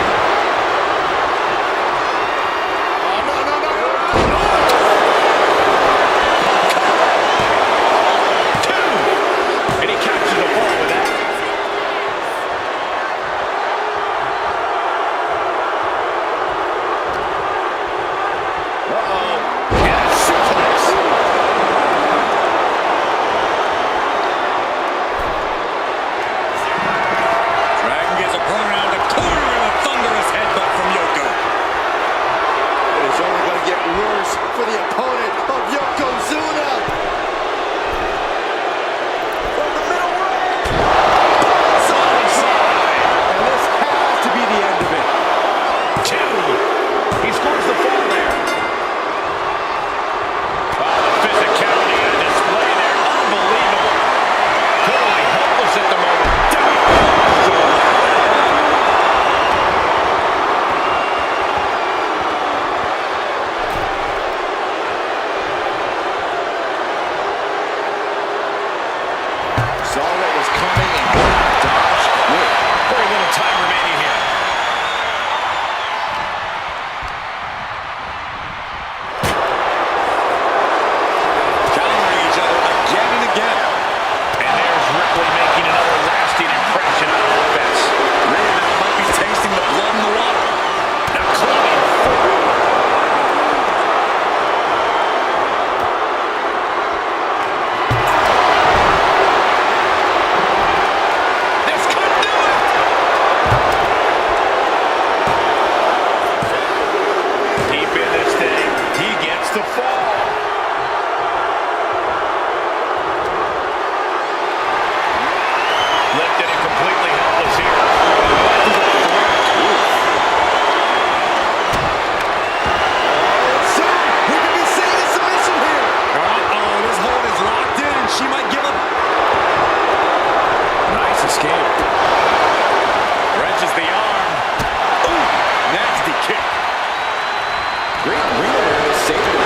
Oh, no. 2. And he catches the ball with that. And a suplex. Dragon gets opponent out of the corner and a thunderous headbutt from Yoko. It is only going to get worse for the opponent of Yokozuna. From the middle ring. Side. And this has to be the end of it. 2. He scores the fall there. Oh, the physicality on display there. Unbelievable. Totally helpless at the moment. Saw what was coming and dodged quick. Very little time remaining here. Countering each other again and again. And there's Ripley making another lasting impression on offense. Rhea now might be tasting the blood in the water. Now climbing forward. This could do it. Deep in this thing, he gets the fall. Lifted and completely helpless here. Soon, we could be seeing a submission here. Uh-oh, this hold is locked in and she might give up. Nice escape. Wrenches the arm. Ooh, nasty kick. Great ring awareness, saving it.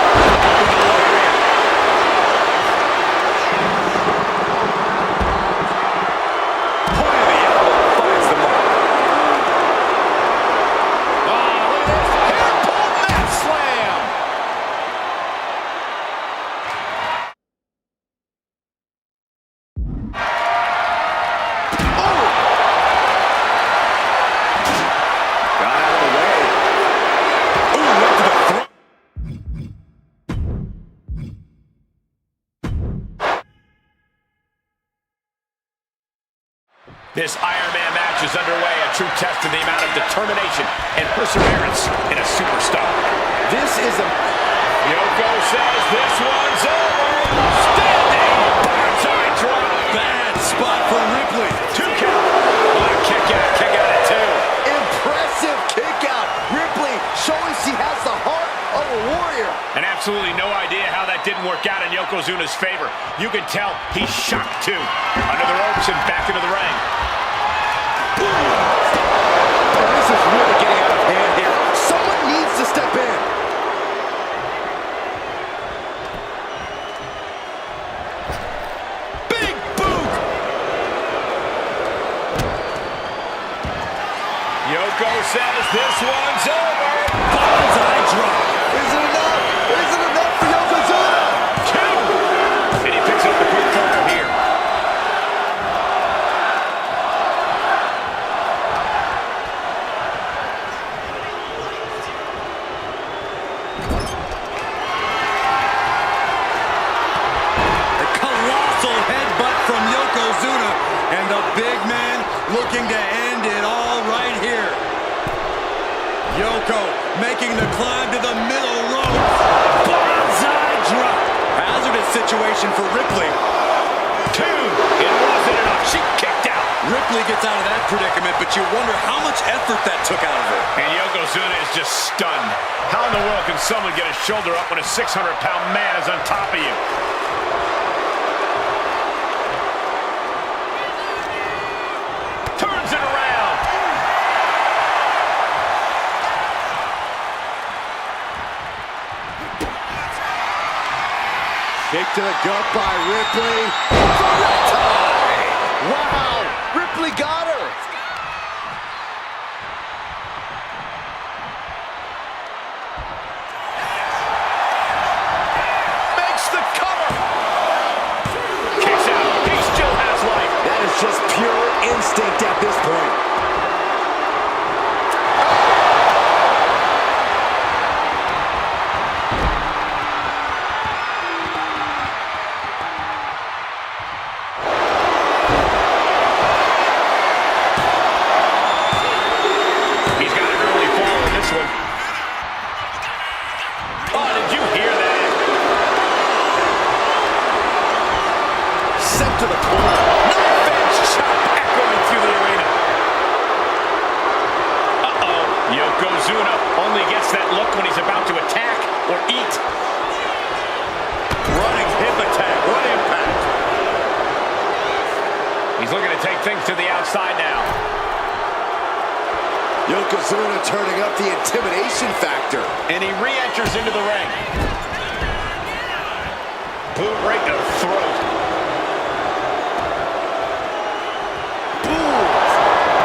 Point of the elbow finds the mark. Look at this. Hair pull mat slam. Got out of the way. Ooh, right to the throat. This Iron Man match is underway, a true test of the amount of determination and perseverance in a superstar. This is a... Yoko says this one's over. Standing bonsai drop. Bad spot for Ripley. 2 count. Oh, kick out at 2. impressive kick out. Ripley showing she has the heart absolutely no idea how that didn't work out in Yokozuna's favor. You can tell he's shocked too. Under the ropes and back into the ring. Oh, this is really getting out of hand here. Someone needs to step in. Big boot! Yoko says this one's over. Bonsai drop. Is it enough? Is it enough for Yokozuna? Two! And he picks up the quick cover here. A colossal headbutt from Yokozuna, and the big man looking to end it all right here. Yoko making the climb to the middle rope. Bonsai drop. Hazardous situation for Ripley. Two! It wasn't enough. She kicked out. Ripley gets out of that predicament, but you wonder how much effort that took out of her. And Yokozuna is just stunned. How in the world can someone get a shoulder up when a 600-pound man is on top of you? Turns it around. Kick to the gut by Ripley. For the tie! Wow! Ripley got her! Makes the cover. Kicks out. He still has life. That is just pure instinct at this point. He's got an early fall in this one. Oh, did you hear that? Sent to the corner. Knife edge chop echoing through the arena. Uh-oh. Yokozuna only gets that look when he's about to attack or eat. Running hip attack. What impact. He's looking to take things to the outside now. Yokozuna turning up the intimidation factor. And he re-enters into the ring. Boot right to the throat. Boom!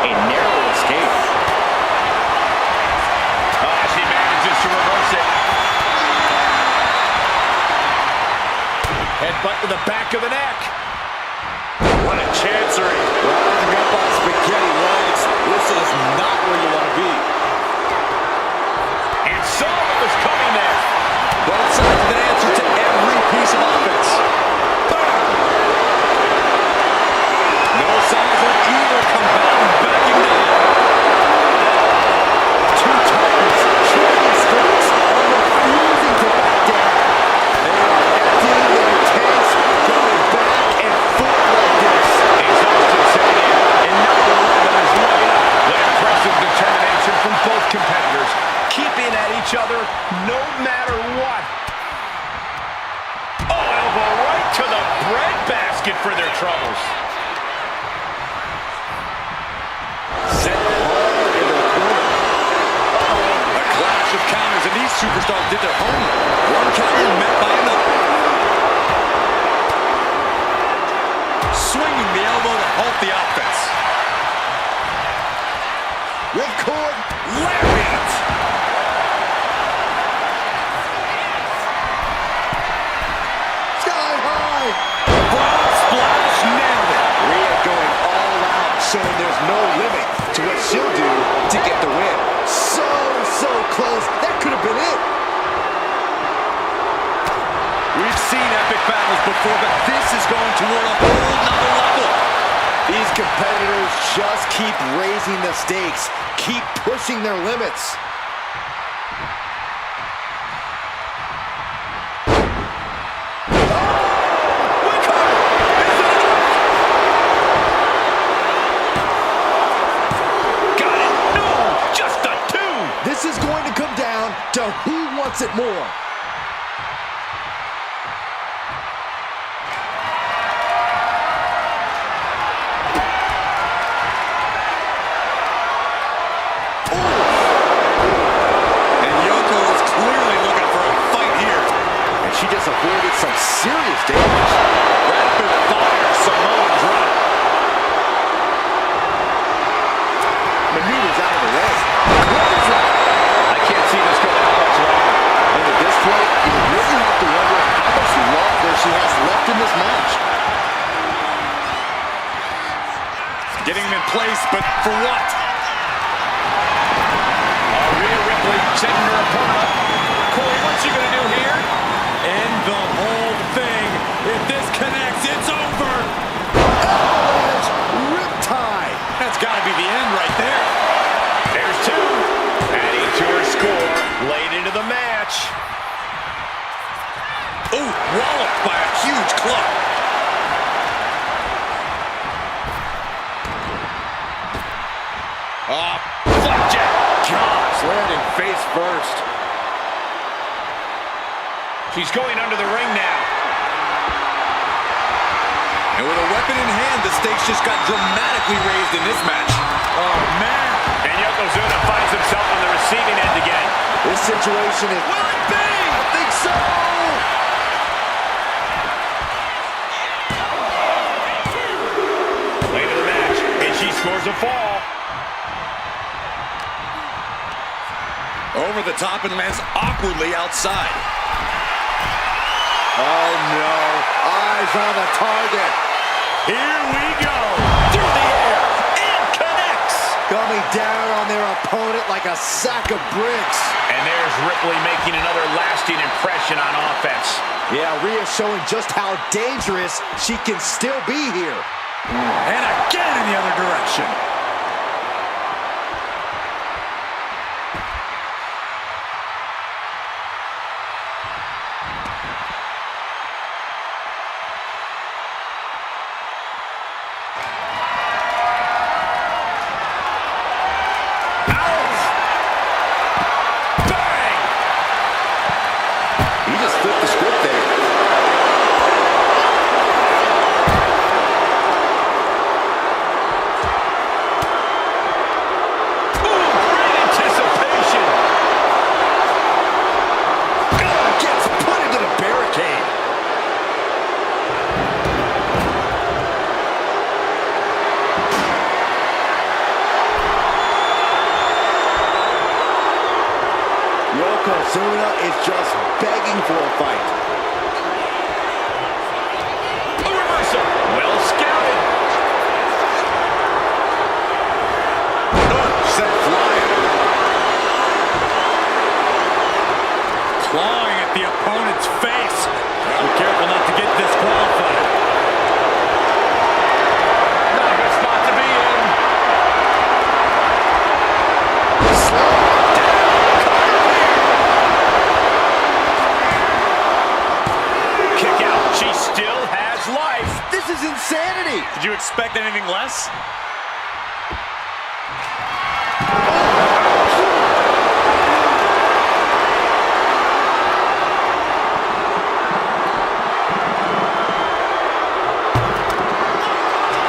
A narrow escape. Oh, she manages to reverse it. Headbutt to the back of the neck. What a chancery. Rising up on spaghetti legs. This is not where you want to be. And saw what was coming there. Both sides with an answer to every piece of offense. Boom! No signs of either combatant backing down. Two titans trading strikes and refusing to back down. They are emptying their tanks, going back and forth like this. Exhaustion setting in, and number 11 is lighting up. The impressive determination from both competitors, keeping at each other no matter what. Oh, elbow right to the breadbasket for their troubles. Set hard into the corner. A clash of counters, and these superstars did their homework. One counter met by another. Swinging the elbow to halt the offense. Ripcord. Lariat. Sky high. Frog splash, nailed it. Rhea going all out, showing there's no limit to what she'll do to get the win. So close. That could have been it. We've seen epic battles before, but this is going toward a whole nother level. These competitors just keep raising the stakes, keep pushing their limits. Got it. No, just a two. This is going to come down to who wants it more. some serious damage. Rapid fire Samoan drop. Maneuvers out of the way. I can't see this going that much longer. And at this point, you really have to wonder how much love there she has left in this match. Getting him in place, but for what? Rhea Ripley setting her opponent up. Corey, what's she going to do here? End the whole thing. If this connects, it's over. Edge riptide. That's got to be the end right there. There's two. Adding to her score. Late into the match. Ooh, walloped by a huge club. Flapjack. Gosh, landing face first. She's going under the ring now. And with a weapon in hand, the stakes just got dramatically raised in this match. Oh, man. And Yokozuna finds himself on the receiving end again. This situation is... Will it be? I think so! Late in the match, and she scores a fall. Over the top and lands awkwardly outside. Oh, no. Eyes on the target. Here we go. Through the air. And connects. Coming down on their opponent like a sack of bricks. And there's Ripley making another lasting impression on offense. Yeah, Rhea showing just how dangerous she can still be here. And again in the other direction. Flip the script there. Ooh, great anticipation. Gets put into the barricade. Yokozuna is just begging for a fight. A reversal. Well scouted. Set flying. Clawing at the opponent's face. Be careful not to get disqualified. Not a good spot to be in. Kick out. She still has life. This is insanity. Did you expect anything less?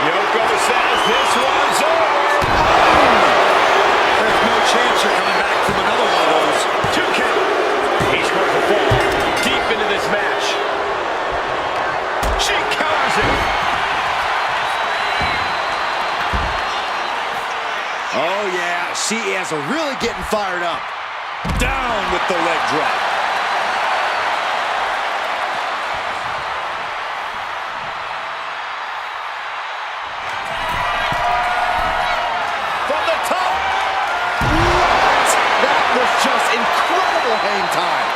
Yoko says this one's over. There's no chance you're coming back from another one of those. 2 count. He scores a fall deep into this match. She counters it. Oh, yeah. She is really getting fired up. Down with the leg drop. From the top. That was just incredible hang time.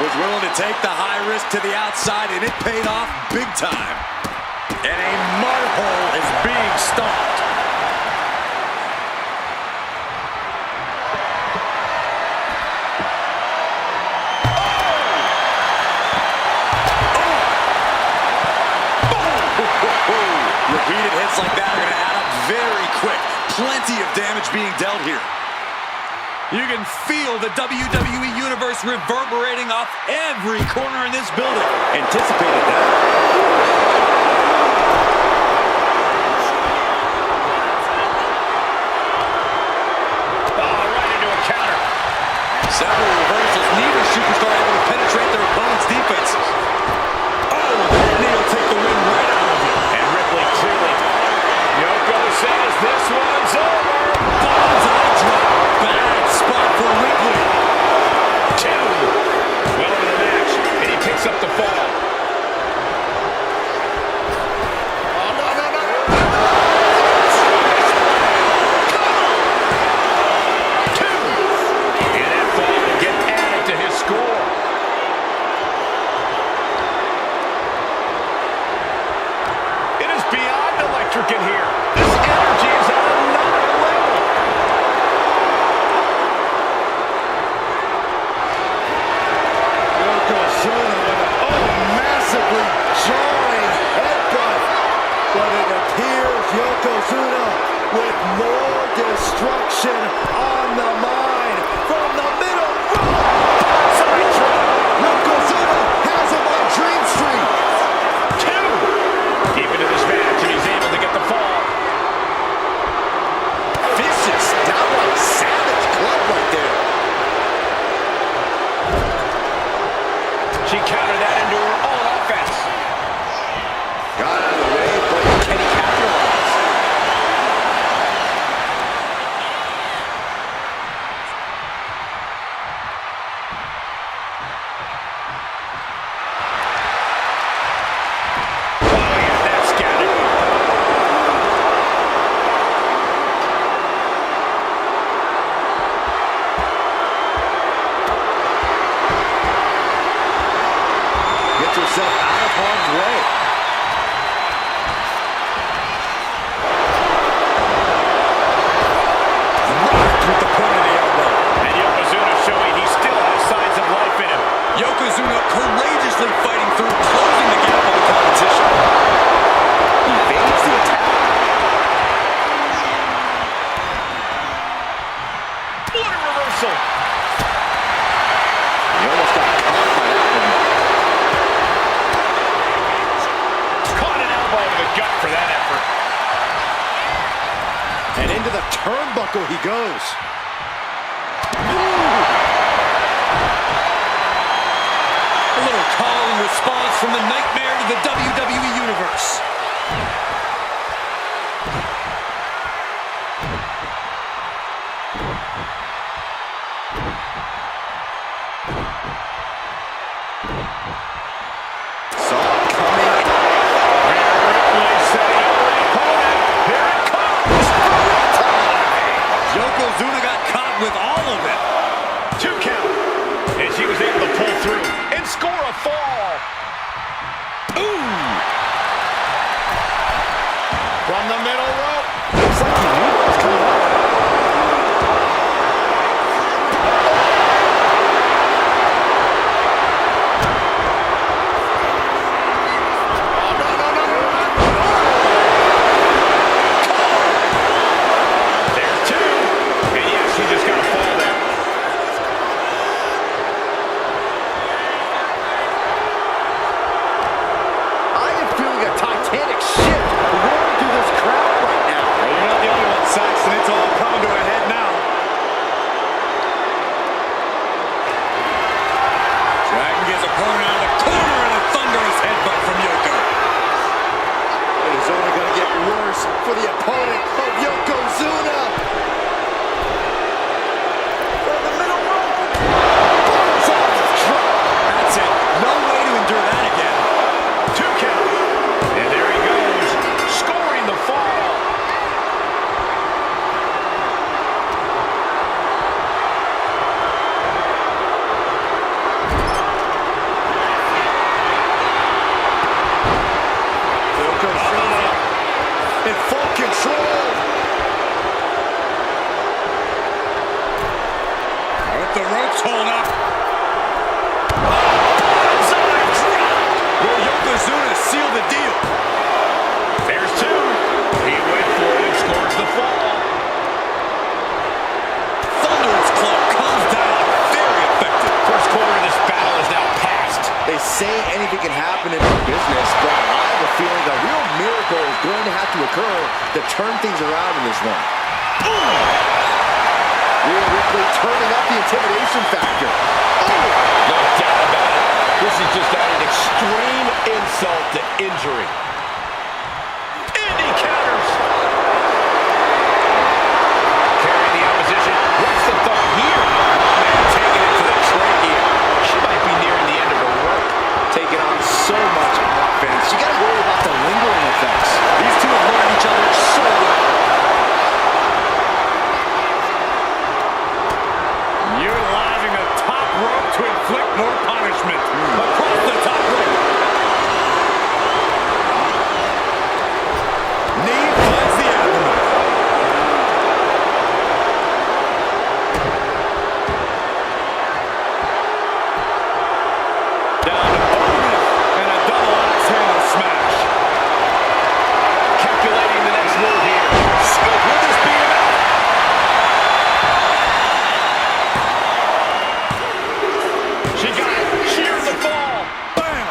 Was willing to take the high risk to the outside, and it paid off big time. And a mud hole is being stomped. Repeated hits like that are going to add up very quick. Plenty of damage being dealt here. You can feel the WWE Universe reverberating off every corner in this building. Anticipated that. Oh, right into a counter. Several reversals. Neither superstar able to penetrate their opponent's defenses. electric in here. This energy is at another level. Yokozuna with a massively jarring headbutt. But it appears Yokozuna with more destruction on the mind from the middle rope. Side drop. Yokozuna has him on Dream Street. 2. Deep into this match, and he's able to get the fall. Vicious, downright savage club right there. She countered that into her own offense. Got out of the way, but can he capitalize? Oh, yeah, that's scattered. Gets herself out of harm's way. Rocked with the point of the elbow. And Yokozuna showing he still has signs of life in him. Yokozuna courageously fighting through, closing the gap on the competition. He evades the attack. What a reversal. He almost got caught by that one. Caught an elbow to the gut for that effort. And into the turnbuckle he goes. A little call and response from the nightmare to the WWE Universe. Saw it coming. Ripley setting up her opponent. Here it comes. Yokozuna got caught with all of it. 2 count. And she was able to pull through and score a fall. Ooh. From the middle rope. Looks like he knew what was coming up. There's 2. And yes, she just got a fall there. I am feeling a titanic shift rolling through this crowd right now. Well, you're not the only one, Saxton. It's all coming to a head now. Dragging his opponent out of the corner and a thunderous headbutt from Yoko. It is only going to get worse for the opponent of Yokozuna. From the middle rope. Bullseye drop. That's it. No way to endure that again. 2 count. And there he goes, scoring the fall. Yokozuna in full control. With the ropes hold up. Bullseye drop. Will Yokozuna seal the deal? There's 2. He went for it and scores the fall. Thunderous club comes down. Very effective. First quarter of this battle is now past. They say anything can happen in our business, but I have a feeling a real miracle is going to have to occur to turn things around in this one. Rhea Ripley turning up the intimidation factor. No doubt about it. This is just adding extreme insult to injury. And he counters. Carrying the opposition. What's the thought here? Man, taking it to the trachea. She might be nearing the end of her rope. Taking on so much offense. You got to worry about the lingering effects. These two have learned each other so well. Utilizing the top rope to inflict more punishment. Across the top rope. Down to and a double axe handle smash. Calculating the next move here. Will this be enough? She got it. Sheared the fall. Bam!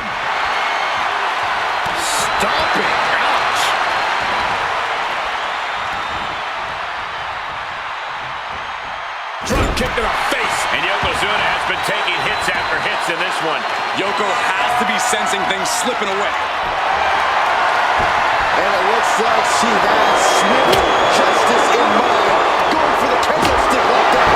Stomping. Ouch. Drop kick to the face. And Yokozuna has been taking hits after hits in this one. Yoko has to be sensing things slipping away. And it looks like she has swift justice in mind. Going for the kendo stick like that.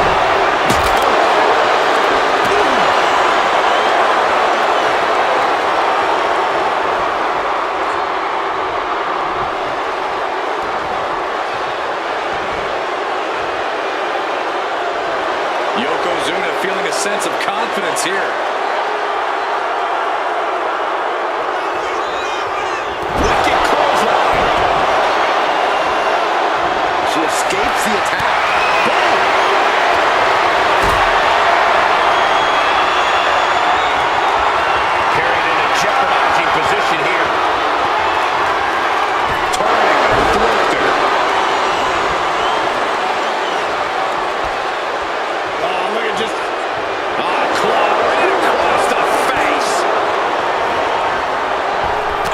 Yokozuna feeling a sense of confidence here. Wicked clothesline. She escapes the attack. Boom! Carried in a jeopardizing position here. Turning, thrifting. Oh, look at just... claw right across the face.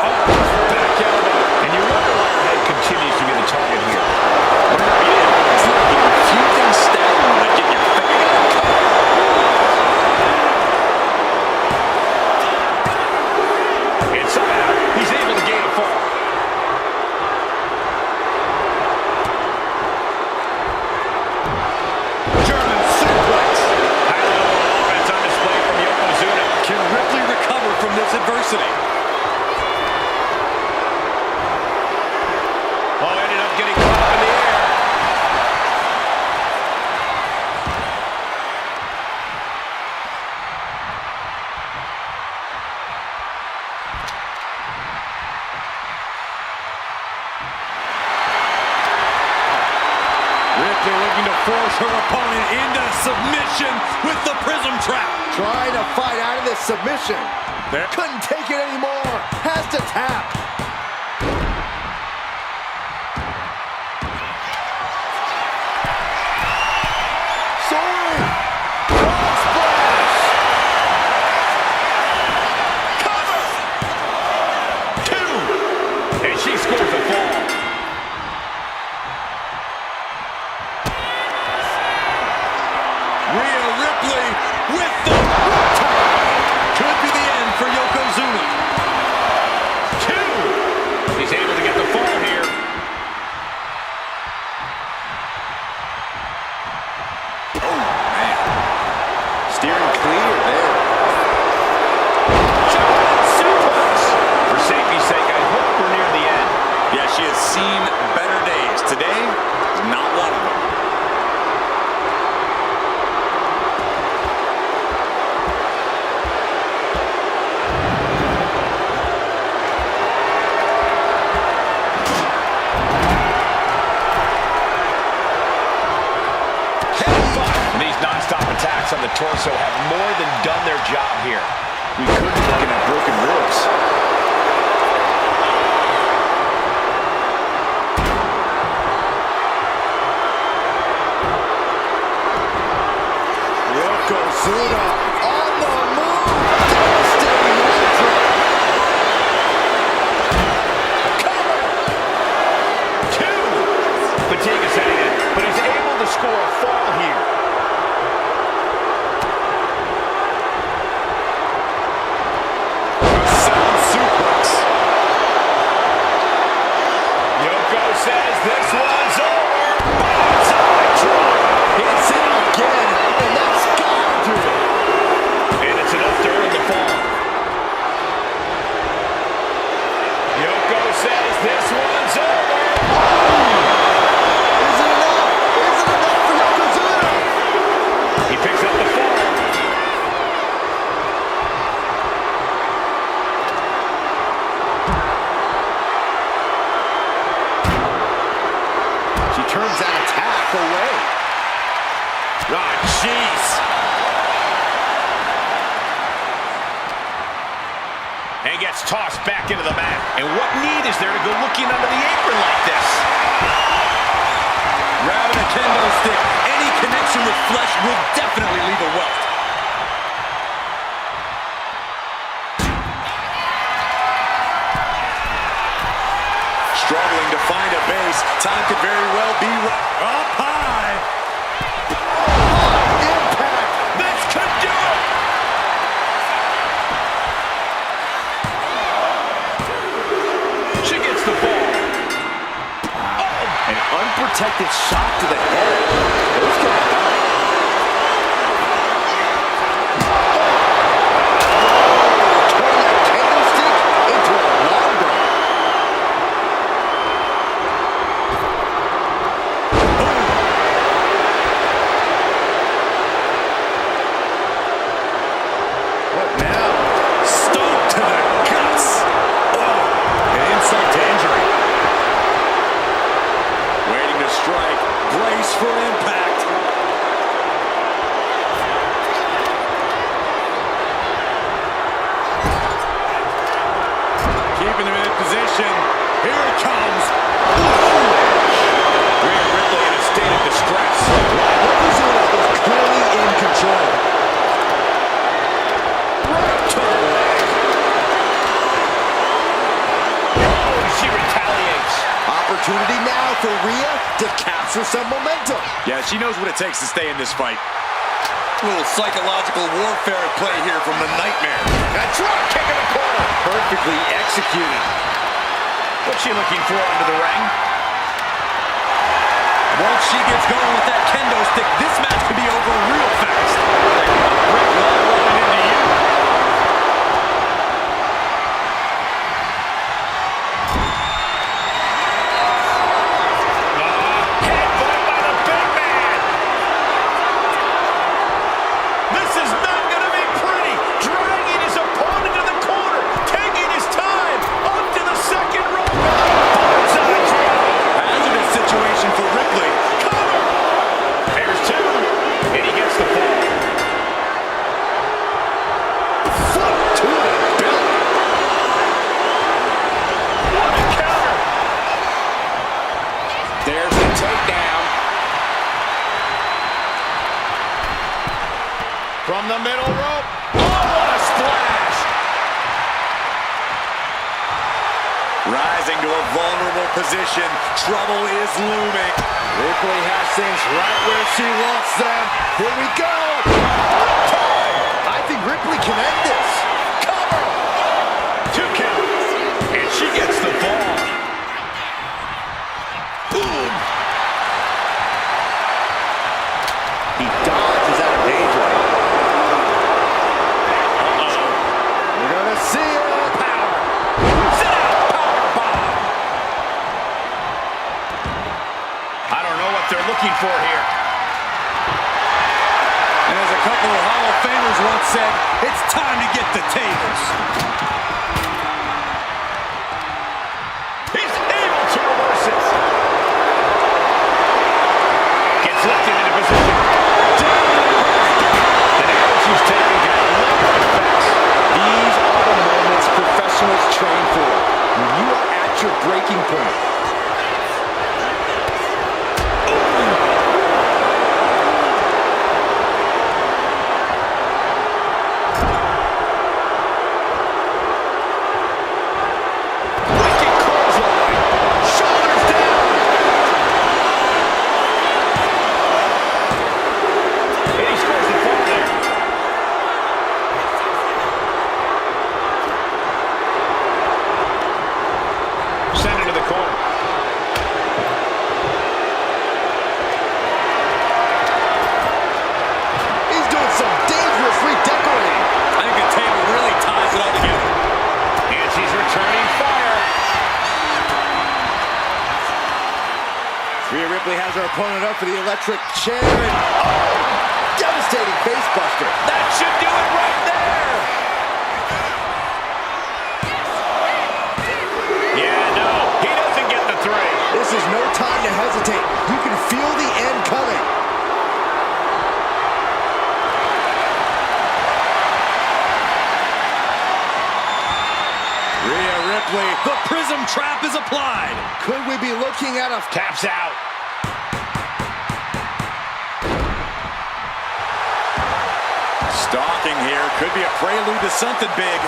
Oh, back elbow. And you wonder why her head continues to be the target here. It's like a few things staggering that get your And somehow, he's able to gain a fall. German suplex. High level offense on display from Yokozuna. Can Ripley recover from this adversity? Oh, ended up getting caught up in the air. Ripley looking to force her opponent into submission with the prism trap. Trying to fight out of this submission. Couldn't take it anymore. Has to tap. Soaring. Frog splash. Cover. Two. And she scores the fall. Rhea Ripley with the riptide. Could be the end for Yokozuna. Two. He's able to get the fall here. Steering clear there. Giant suplex. For safety's sake, I hope we're near the end. Yeah, she has seen better days. Today is not one of them. These non-stop attacks on the torso have more than done their job here. We could be looking at broken ribs. Yokozuna on the move. Devastating leg drop. Cover. Two. Fatigue is setting in, but he's able to score a fall here. Sound suplex. Yoko says this one's over. Bonsai drop. Hits it again, and that's gotta do it. And it's enough to earn the fall. Yoko says this one's over. Is it enough? Is it enough for Yokozuna? He picks up the fall. And gets tossed back into the mat. And what need is there to go looking under the apron like this? Grabbing a kendo stick. Any connection with flesh will definitely leave a welt. Struggling to find a base. Time could very well be up high. Impact. This could do it. She gets the ball. An unprotected shot to the head. Those can hurt. Turn that candlestick into a longbow. What now? Stoked to the guts. Oh, an insult to injury. Waiting to strike. Brace for impact. Keeping him in position. Here it comes. Rhea Ripley in a state of distress. Ripley's was clearly in control. Right to the leg. Oh, she retaliates. Opportunity now for Rhea to capture some momentum. Yeah, she knows what it takes to stay in this fight. A little psychological warfare at play here from the Nightmare. A drop kick in the corner. Perfectly executed. What's she looking for under the ring? Once she gets going with that kendo stick, this match could be over real fast. A brick wall running into you. Headbutt by the big man. This is not going to be pretty. Dragging his opponent to the corner. Taking his time. Up to the second rope. Bullseye drop. Hazardous situation for Ripley. Cover. There's two. And he gets the fall. Foot to the belly. What a counter. There's the takedown. From the middle rope. Oh, what a splash. Rising to a vulnerable position. Trouble is looming. Ripley has things right where she wants them. Here we go. I think Ripley can end this. Cover. 2 count. And she gets the ball. Boom. He dodges out of danger. We're going to see it. Power. Sit out. Power bomb. I don't know what they're looking for here. And as a couple of Hall of Famers once said, it's time to get the tables. He's able to reverse it. Gets lifted into position. Down to the ground. The damage he's taking got lingering effects. These are the moments professionals train for. When you are at your breaking point. Wicked clothesline. Shoulders down. And he scores the fall there. Send it to the corner. He's doing some dangerous redecorating. I think the table really ties it all together. And she's returning fire. Rhea Ripley has her opponent up for the electric chair. And, oh, devastating face buster. That should do it right there. Yeah, no, he doesn't get the three. This is no time to hesitate. You can feel the end coming. Ripley. The prism trap is applied. Could we be looking at a... Taps out. Stalking here. Could be a prelude to something big.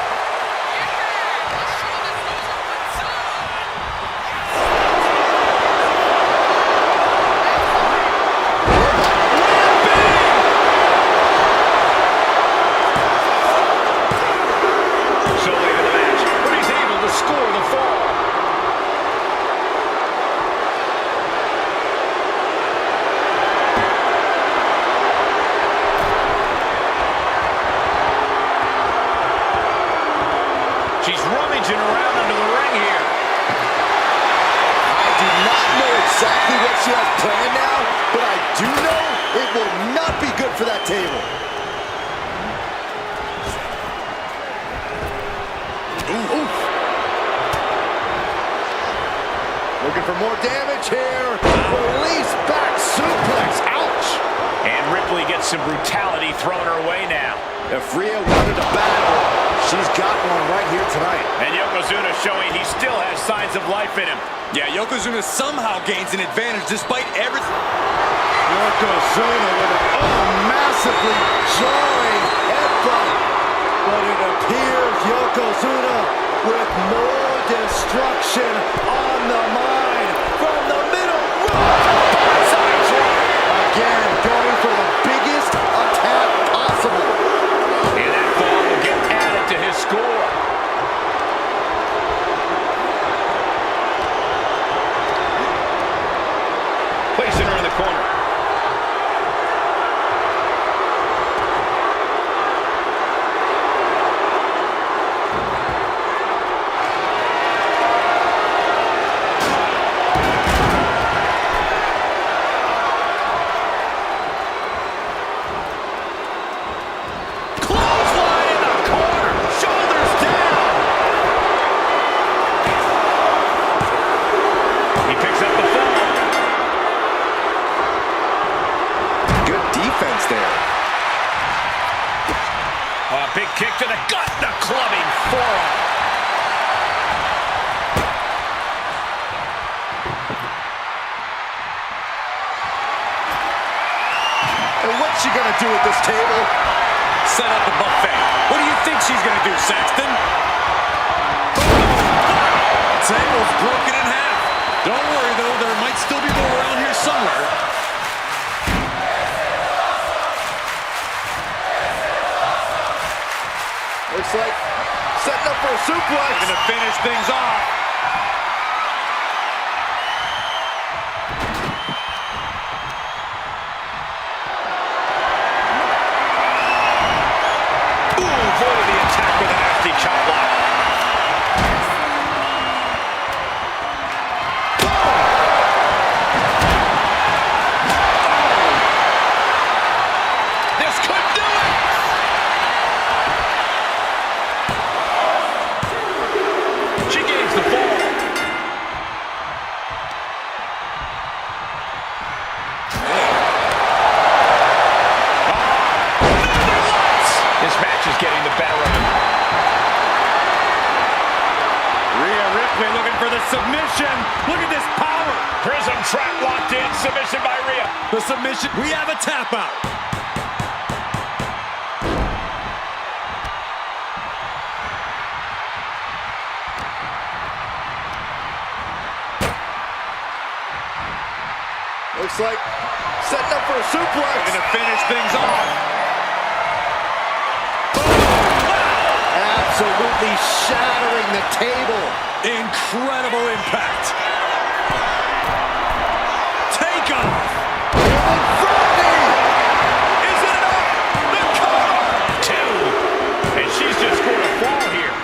She's rummaging around under the ring here. I do not know exactly what she has planned now, but I do know it will not be good for that table. Oof. Looking for more damage here. Release back suplex. Ouch. And Ripley gets some brutality thrown her way now. If Rhea wanted a battle, she's got one right here tonight. And Yokozuna showing he still has signs of life in him. Yeah, Yokozuna somehow gains an advantage despite everything. Yokozuna with a massively jarring headbutt. But it appears Yokozuna with more destruction on the mind from the middle rope. Again, going for the biggest attack possible. And that fall will get added to his score. Placing her in the corner. Big kick to the gut, the clubbing forearm. And what's she gonna do at this table? Set up the buffet. What do you think she's gonna do, Saxton? Table's broken in half. Don't worry, though, there might still be more around here somewhere. Looks like setting up for a suplex. Gonna finish things off. Ooh, avoided the attack with a nasty chop block. This could do it. She gains the fall. This match is getting the better of him. Rhea Ripley looking for the submission. Look at this power. Prism trap locked in. Submission by Rhea. The submission. We have a tap out. Looks like setting up for a suplex. Gonna finish things off. Absolutely shattering the table. Incredible impact. Take off. Is it enough? The cover. Two. And she's just scored a fall here.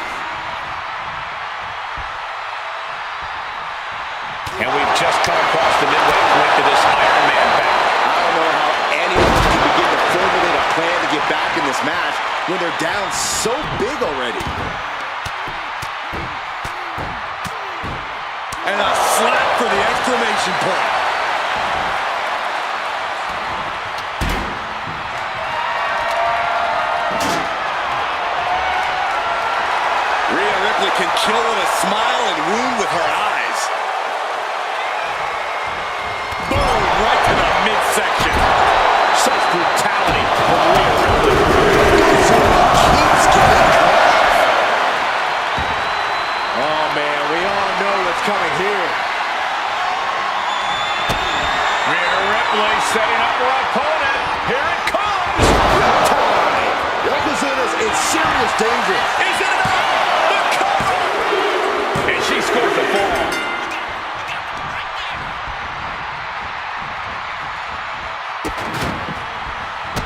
And we've just come across the midway point to this Iron Man battle. I don't know how anyone can begin to formulate a plan to get back in this match when they're down so big already. And a slap for the exclamation point. Rhea Ripley Ripley can kill with a smile and wound with her eyes. Boom, right to the midsection. Such brutality from Rhea Ripley. Keeps getting caught. Oh, man, we all know what's coming here. Rhea Ripley setting up her opponent. Here it comes. Yokozuna's in serious danger. Is it enough? The cover. And she scores the fall.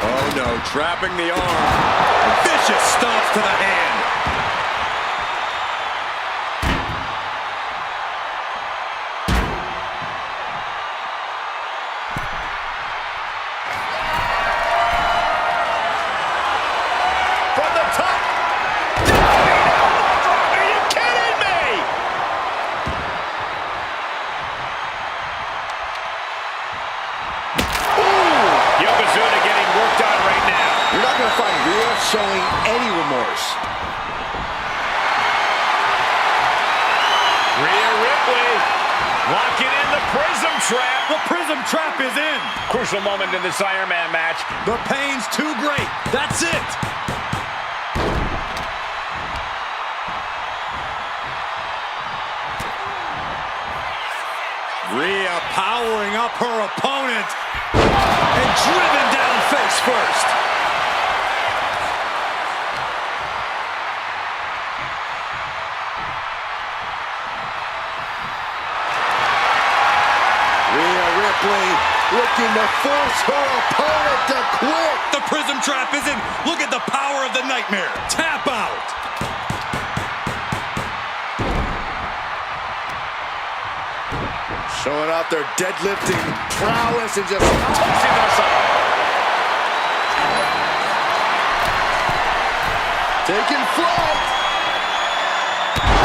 Oh no, trapping the arm. Vicious stomps to the hand. From the top. Are you kidding me? Yokozuna getting worked on right now. You're not going to find Rhea showing any remorse. Rhea Ripley locking in the prism trap. The prism trap is in. Crucial moment in this Iron Man match. The pain's too great. That's it. Rhea powering up her opponent and driven down face first. Rhea Ripley looking to force her opponent to quit. The prism trap is in. Look at the power of the nightmare. Tap out. Showing out their deadlifting prowess and just Tossing them aside. taking flight.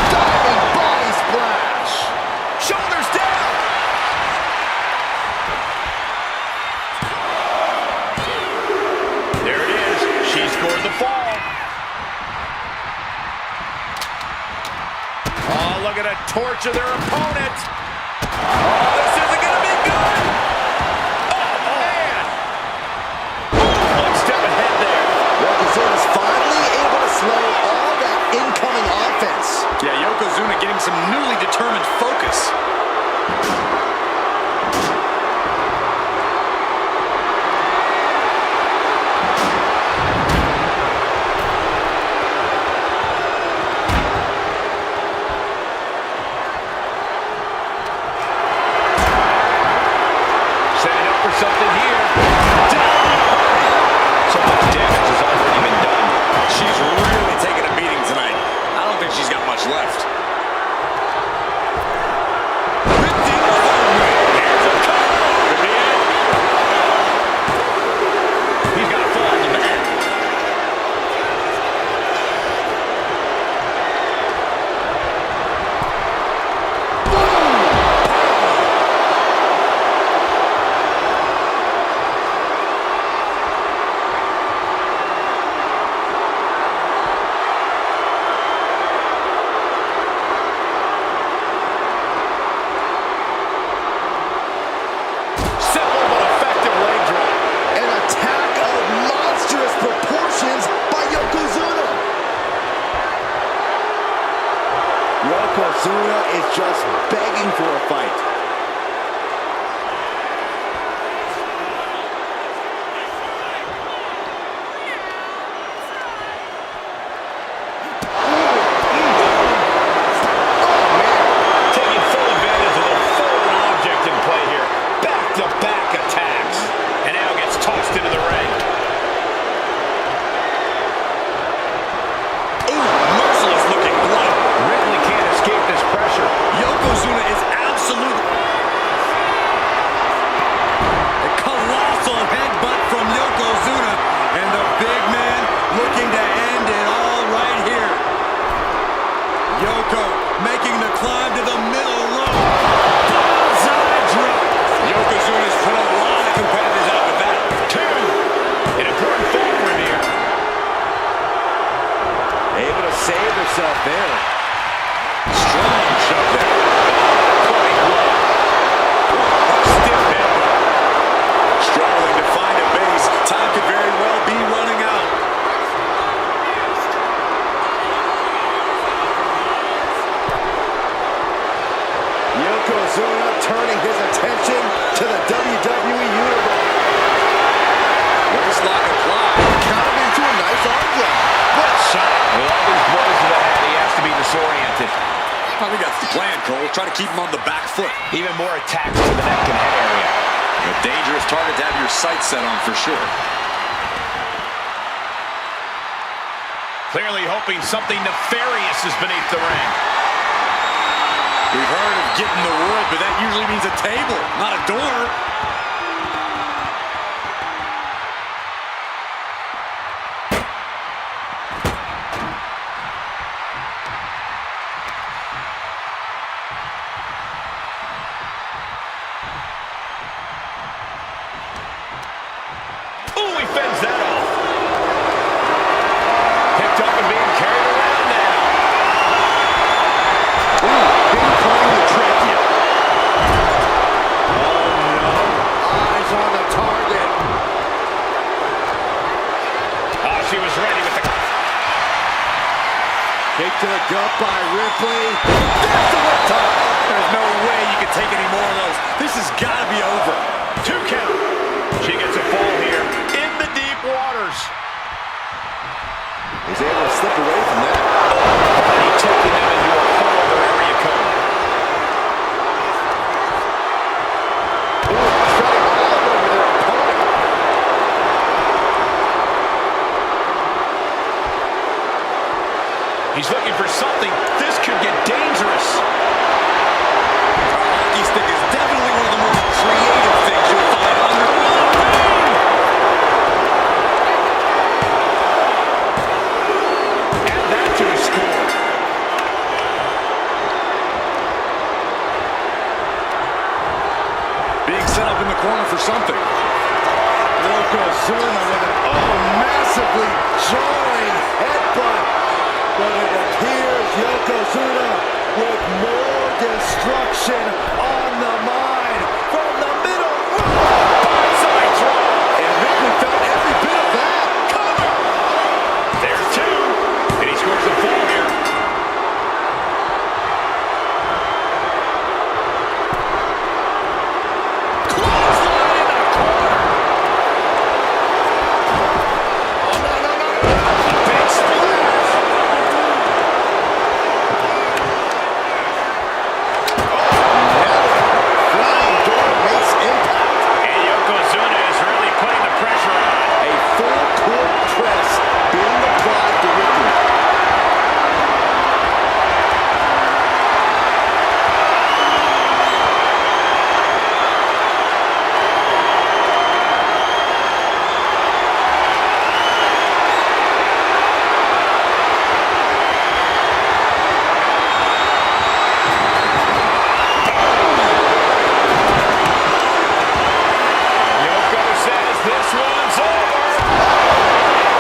Diving body splash. Shoulders down. There it is. She scored the fall. Oh, look at her torture their opponent. Oh, this isn't going to be good. Oh, man. One step ahead there. Yokozuna's finally able to slow all that incoming offense. Yeah, Yokozuna getting some newly determined focus. Setting up for something here. So much damage has already been done. She's really taking a beating tonight. I don't think she's got much left. Ripped in the hallway. Here's a cover. Could be it. He's got a fall in the back. Simple but effective leg drop. An attack of monstrous proportions by Yokozuna. Yokozuna is just begging for a fight. Taking full advantage of the foreign object in play here. Back-to-back attacks. And now gets tossed into the ring. Ooh, merciless looking blow. Ripley can't escape this pressure. Yokozuna is absolute. A colossal headbutt from Yokozuna. And the big man looking to end it all right here. Yoko making the climb to the middle rope. Bullseye drop. Yokozuna's put a lot of competitors out with that. Two. An important fall from here. Able to save herself there. Strong shove there. Stiff headbutt. Struggling to find a base. Time could very well be running out. Yokozuna turning his attention to the WWE Universe. Waistlock applied. Countered into a nice arm drag. What a shot. With all these blows to the head, he has to be disoriented. I think that's the plan, Cole. Try to keep him on the back foot. Even more attacks to the neck and head area. A dangerous target to have your sights set on for sure. Clearly hoping something nefarious is beneath the ring. We've heard of getting the wood, but that usually means a table, not a door. Ooh, he fends that off. Picked up and being carried around now. Been playing the trachea. Oh no. Eyes on the target. Oh, she was ready with the... Kick to the gut by Ripley. There's the whip top. There's no way you can take any more of those. This has got to be over. 2 count. She gets a fall here in the deep waters. He's able to slip away from that. And he taking them into a full other area code. Treading all over their opponent. He's looking for something. This could get dangerous. Hockey stick is definitely one of the most creative things you'll find under. Add that to his score. Being set up in the corner for something. Yokozuna with an massively jarring headbutt. But it appears Yokozuna with more destruction on the mind from the middle. Side drop. And Ripley felt every bit of that. Cover. There's 2. And he scores a full here. Clothesline in the corner. Oh, no. Big splash. Flying door makes impact. And Yokozuna is really putting the pressure on. A full court press being applied to Ripley. Yoko says this one's over.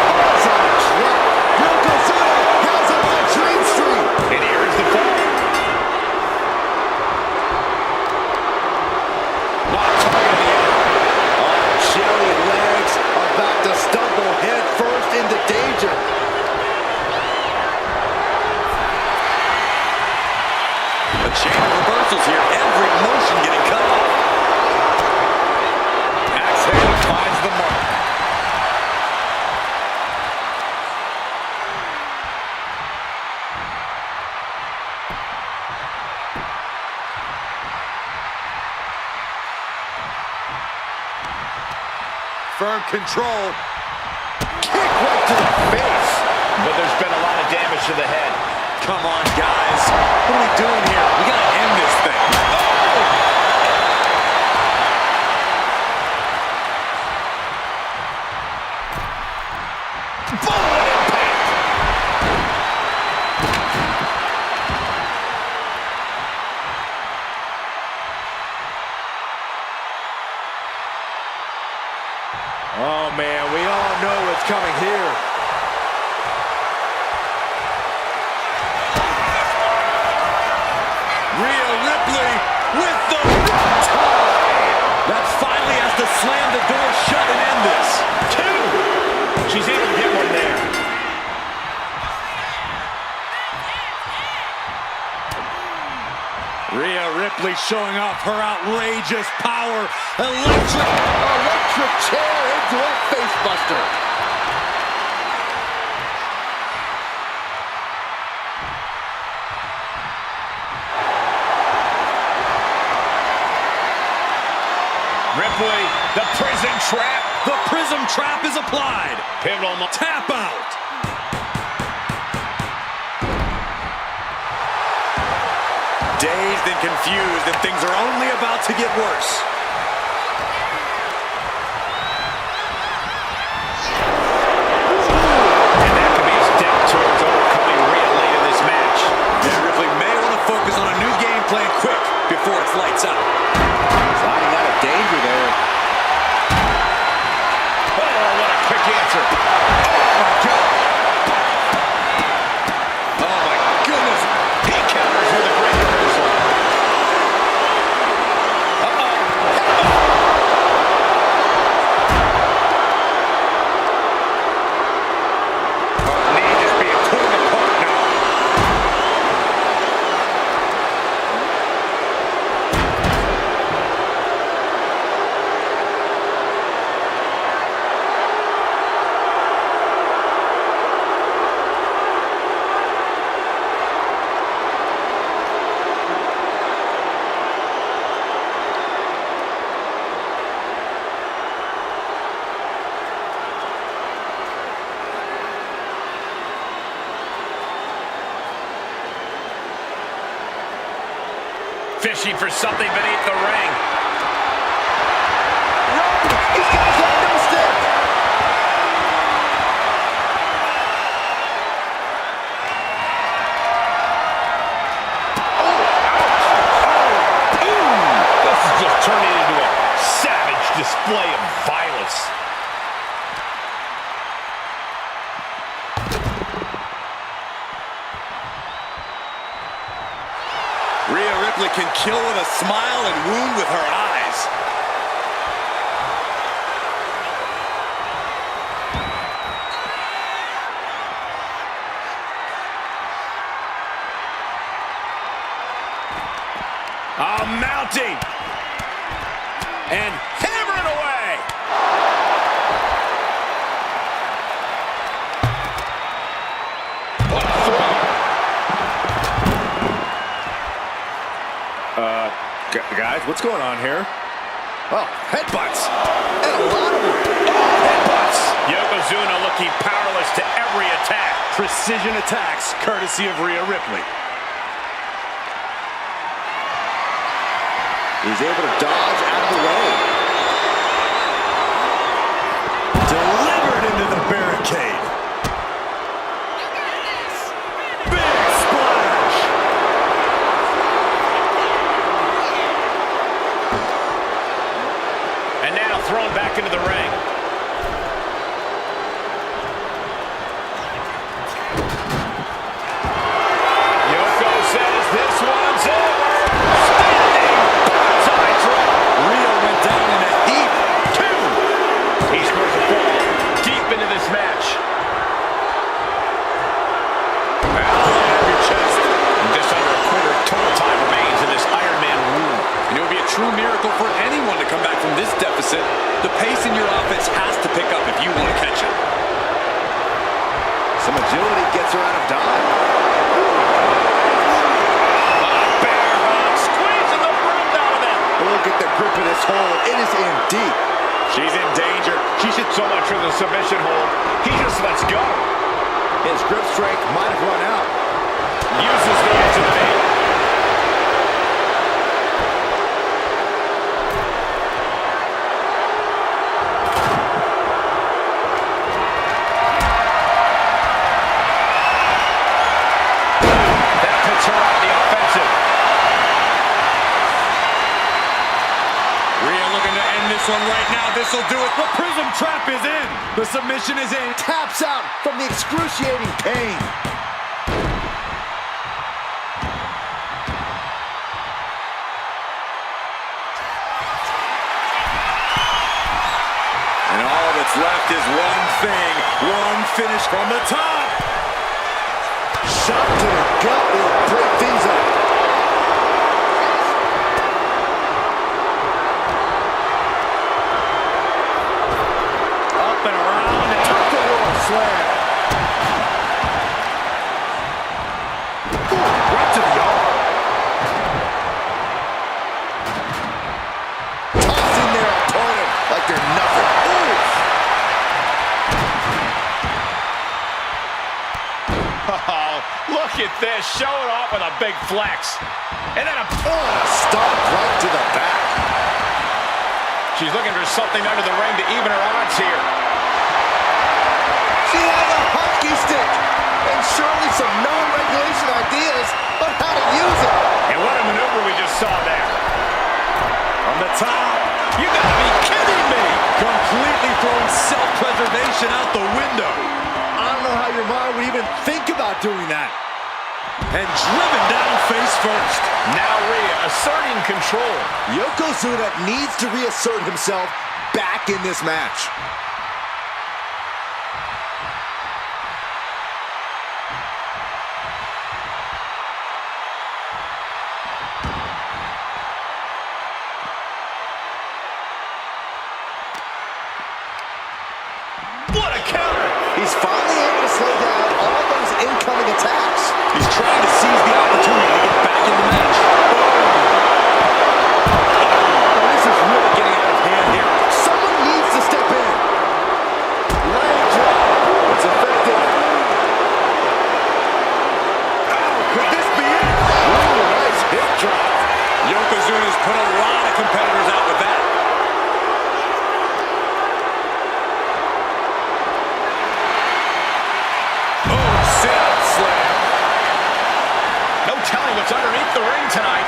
Horizontal drop. Yokozuna has him on Dream Street. And here's the fall. Not targeting the end. Jelly legs about to stumble head first into danger. A chain of reversals here. Every motion getting cut off. Axe handle finds the mark. Firm control. Kick right to the face. But there's been a lot of damage to the head. Come on, guys. What are we doing here? We got to end this thing. Forward impact. Oh man, we all know what's coming here. slam the door shut and end this. 2. She's able to get one there. Rhea Ripley showing off her outrageous power. Electric chair into a face buster. Ripley, the prison trap. The prism trap is applied. Pivotal moment. Tap out. Dazed and confused, and things are only about to get worse. And that could be a step towards overcoming Rhea late in this match. Yeah, Ripley may want to focus on a new game plan quick before it's lights out. Sliding out of danger there. Oh, what a quick answer. Oh, my God. Oh, my goodness. He counters with a great reversal. Knee just being torn apart now. Fishing for something beneath the ring. He's got a kendo stick. This is just turning into a savage display of violence. Rhea Ripley can kill with a smile and wound with her eyes. Mounting. And hammering away. What a throw. Guys, what's going on here? Oh, headbutts. And a lot of them. Headbutts. Yokozuna looking powerless to every attack. Precision attacks, courtesy of Rhea Ripley. He's able to dodge out of the way. Delivered into the barricade. Big splash. And now thrown back into the ring. Yoko says this one's over. Standing bonsai drop. Rhea went down in a heap. 2. He scores a fall deep into this match. Out of your chest. Just under a quarter of total time remains in this Iron Man rule. And it would be a true miracle for anyone to come back from this deficit. The pace in your offense has to pick up if you want to catch it. Some agility gets her out of dodge. Bear hug, squeezing the breath out of them. Look at the grip of this hold. It is in deep. She's in danger. She should so much for the submission hold. He just lets go. His grip strength might have run out. Uses the edge of the knee. That puts her on the offensive. Rhea looking to end this one right now. This will do it. The prism trap is in. The submission is in. Taps out from the excruciating pain. thing. One finish from the top. Shot to the gut will break things up. Up and around. Took the roll slam. Ooh, right to the arm. Tossing their opponent like they're nothing. Ooh. Oh, look at this. Showing off with a big flex. And then a Stop right to the back. She's looking for something under the ring to even her odds here. She has a hockey stick and surely some non-regulation ideas on how to use it. And what a maneuver we just saw there. From the top. You gotta be kidding me. Completely throwing self-preservation out the window. I don't know how your mind would even think about doing that. And driven down face first. Now Rhea asserting control. Yokozuna needs to reassert himself back in this match. What a counter. He's finally able to slow down all those incoming attacks. He's trying to seize the opportunity to get back in the match. Oh, this is really getting out of hand here. Someone needs to step in. Leg drop. It's effective. Oh, could this be it? Ooh, nice hip drop. Yokozuna's put a lot of competitors out with that. What's underneath the ring tonight?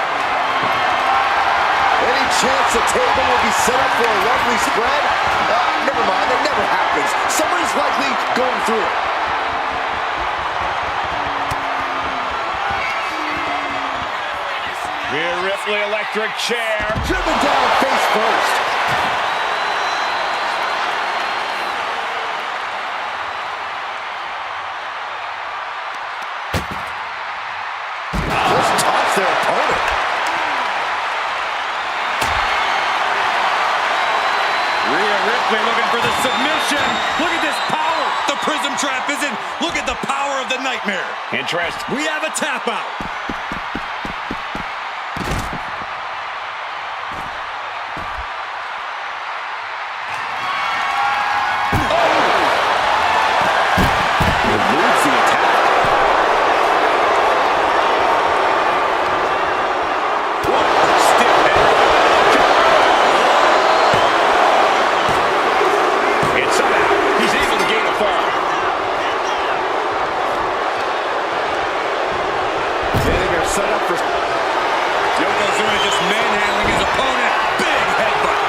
Any chance the table will be set up for a lovely spread? Never mind, that never happens. Somebody's likely going through it. Rhea Ripley electric chair. Driven down face first. Their opponent. Rhea Ripley looking for the submission. Look at this power. The prism trap is in. Look at the power of the nightmare. Interest. We have a tap out. Eludes the attack. Set up for Yokozuna just manhandling his opponent. Big headbutt.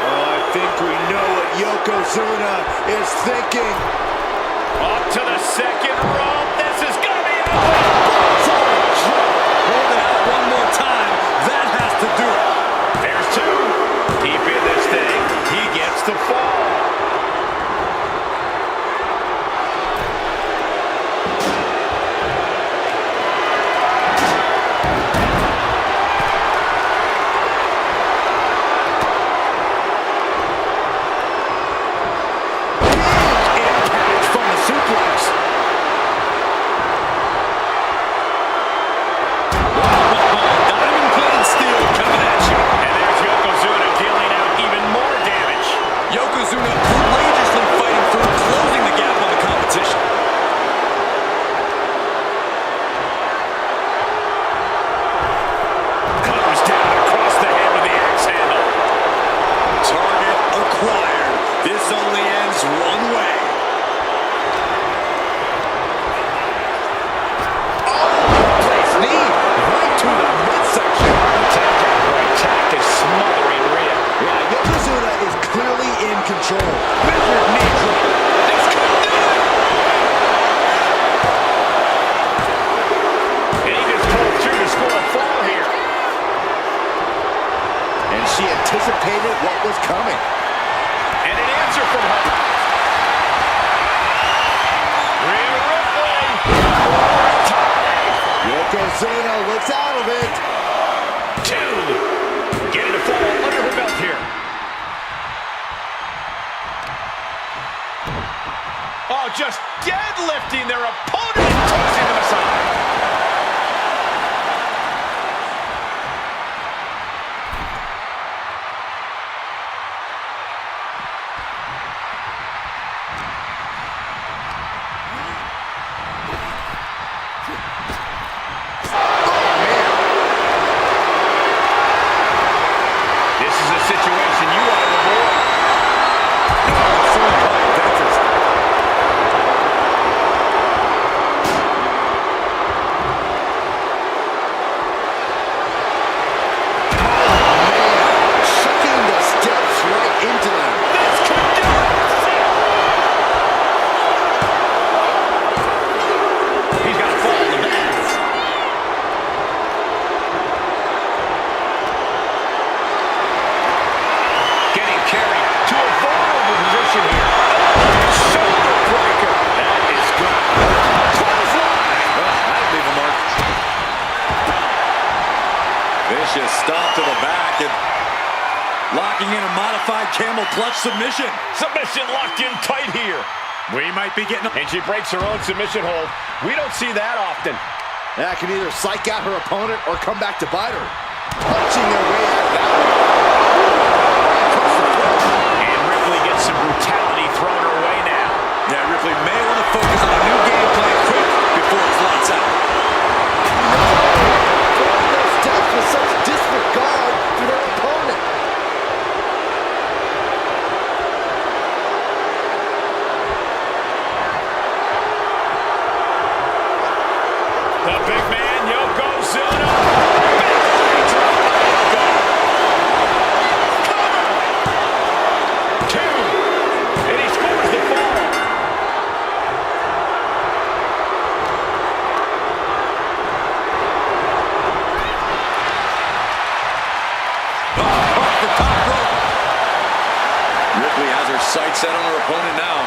Oh, I think we know what Yokozuna is thinking. Up to the second rope. This is gonna be it. Hold it out one more time. That has to do it. There's two. Deep in this thing. He gets the fall. She anticipated what was coming. And it answers pressure from her. Rhea Ripley. Yokozuna looks out of it. 2. Getting a fall under her belt here. Oh, just deadlifting their opponent and tossing them aside. This is a situation you want to avoid. Chucking the steps right into them. This could do it. He's got to fall in the back. Getting carried to a vulnerable position here. Shoulder breaker. That is good. Clothesline. That'll leave a mark. Vicious stomp to the back and locking in a modified camel clutch submission. Submission locked in tight here. We might be getting... And she breaks her own submission hold. We don't see that often. That can either psych out her opponent or come back to bite her. Punching their way out of that one. And Ripley gets some brutality thrown her way now. Yeah, Ripley may want to focus on a new game plan quick before it's lights out. Throwing those steps with such disregard for their opponent. The big man, Yokozuna. Big drop by Yoko. Cover. 2. And he scores the fall. Off the top rope. Ripley has her sights set on her opponent now.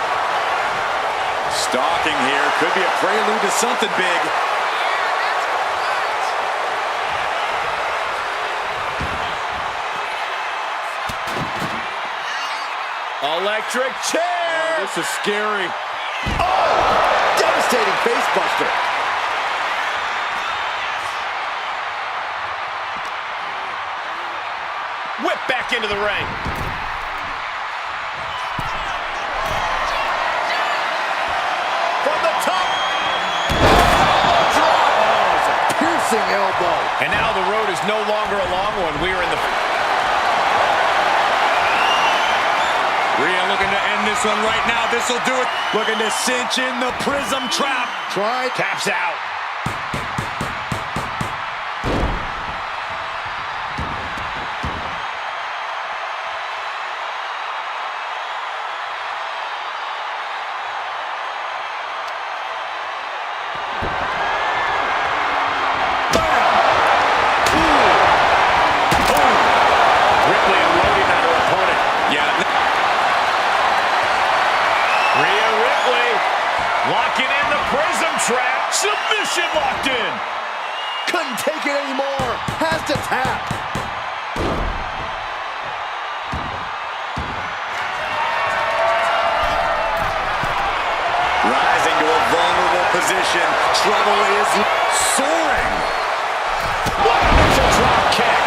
Stalking here. Could be a prelude to something big. Electric chair. This is scary. Oh! Devastating face buster. Whip back into the ring. From the top. Piercing elbow. And now the road is no longer a long one. We are in the... Rhea looking to end this one right now. This will do it. Looking to cinch in the prism trap. Try. Taps out. Ripley unloading on her opponent. Yeah. Rhea Ripley locking in the prism trap. Submission locked in. Couldn't take it anymore. Has to tap. Rising to a vulnerable position. Trouble is soaring. What a missile drop kick.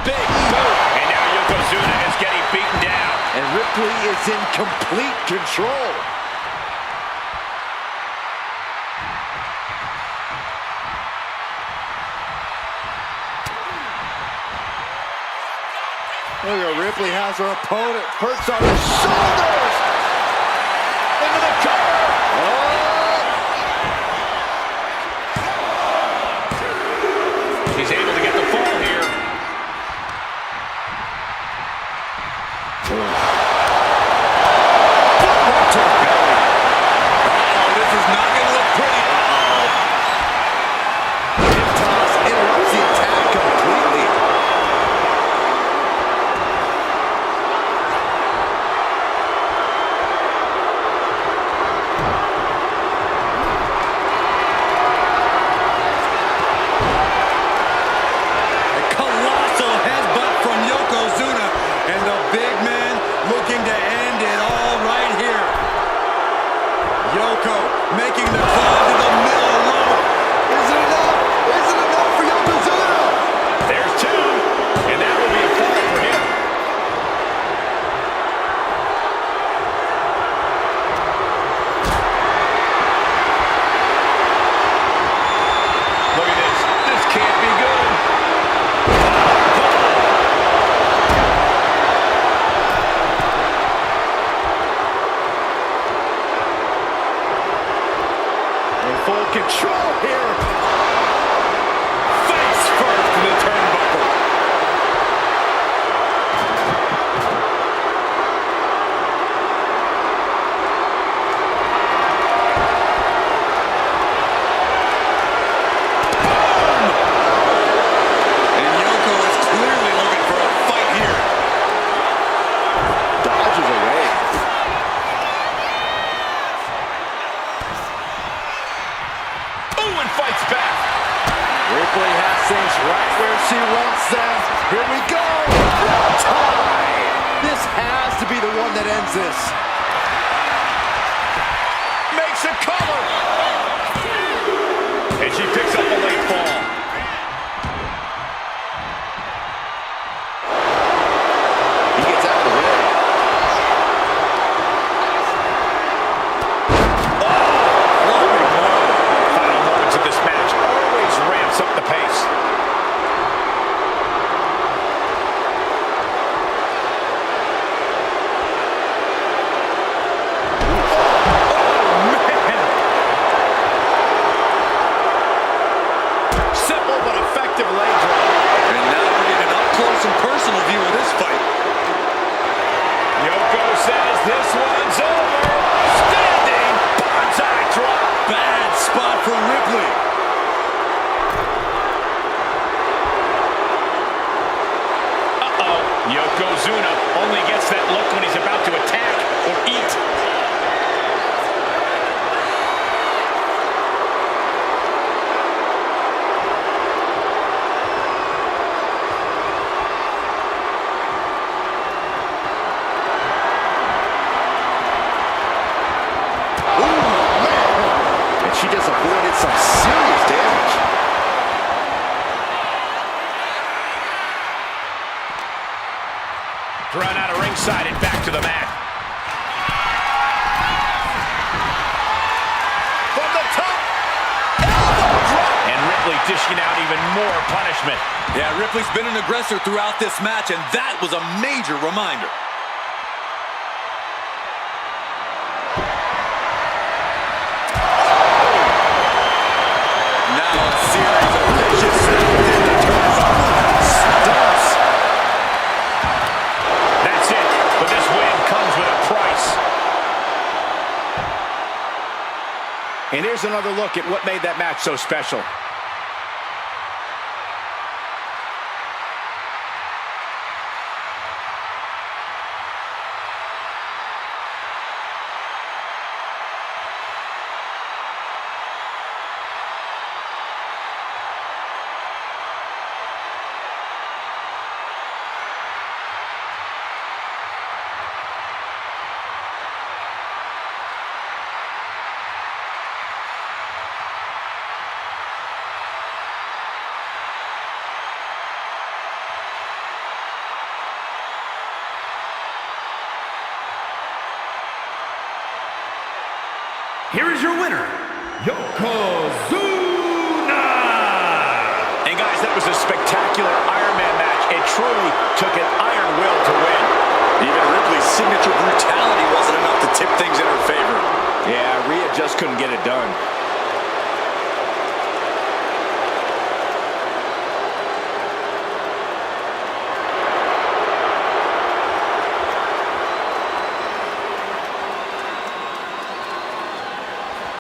Big boot. And now Yokozuna is getting beaten down. And Ripley is in complete control. Look at Ripley has her opponent. Hurts on his shoulders. Into the cover. He's able to get the fall here. Right to the belly. Oh, this is not going to look pretty. wins this. Makes a cover. And she picks up a late fall. He gets out of the way. Final moments of this match always ramps up the pace. Simple but effective leg drop. And now we're getting an up-close and personal view of this fight. Yoko says this one's over. Standing bonsai drop. Bad spot for Ripley. Uh-oh. Yokozuna only gets that look when he's about to attack or eat. She just avoided some serious damage. Thrown out of ringside and back to the mat. From the top. Elbow drop. And Ripley dishing out even more punishment. Yeah, Ripley's been an aggressor throughout this match, and that was a major reminder. That's it, but this win comes with a price. And here's another look at what made that match so special. Here is your winner, Yokozuna! And guys, that was a spectacular Iron Man match. It truly took an iron will to win. Even Ripley's signature brutality wasn't enough to tip things in her favor. Yeah, Rhea just couldn't get it done.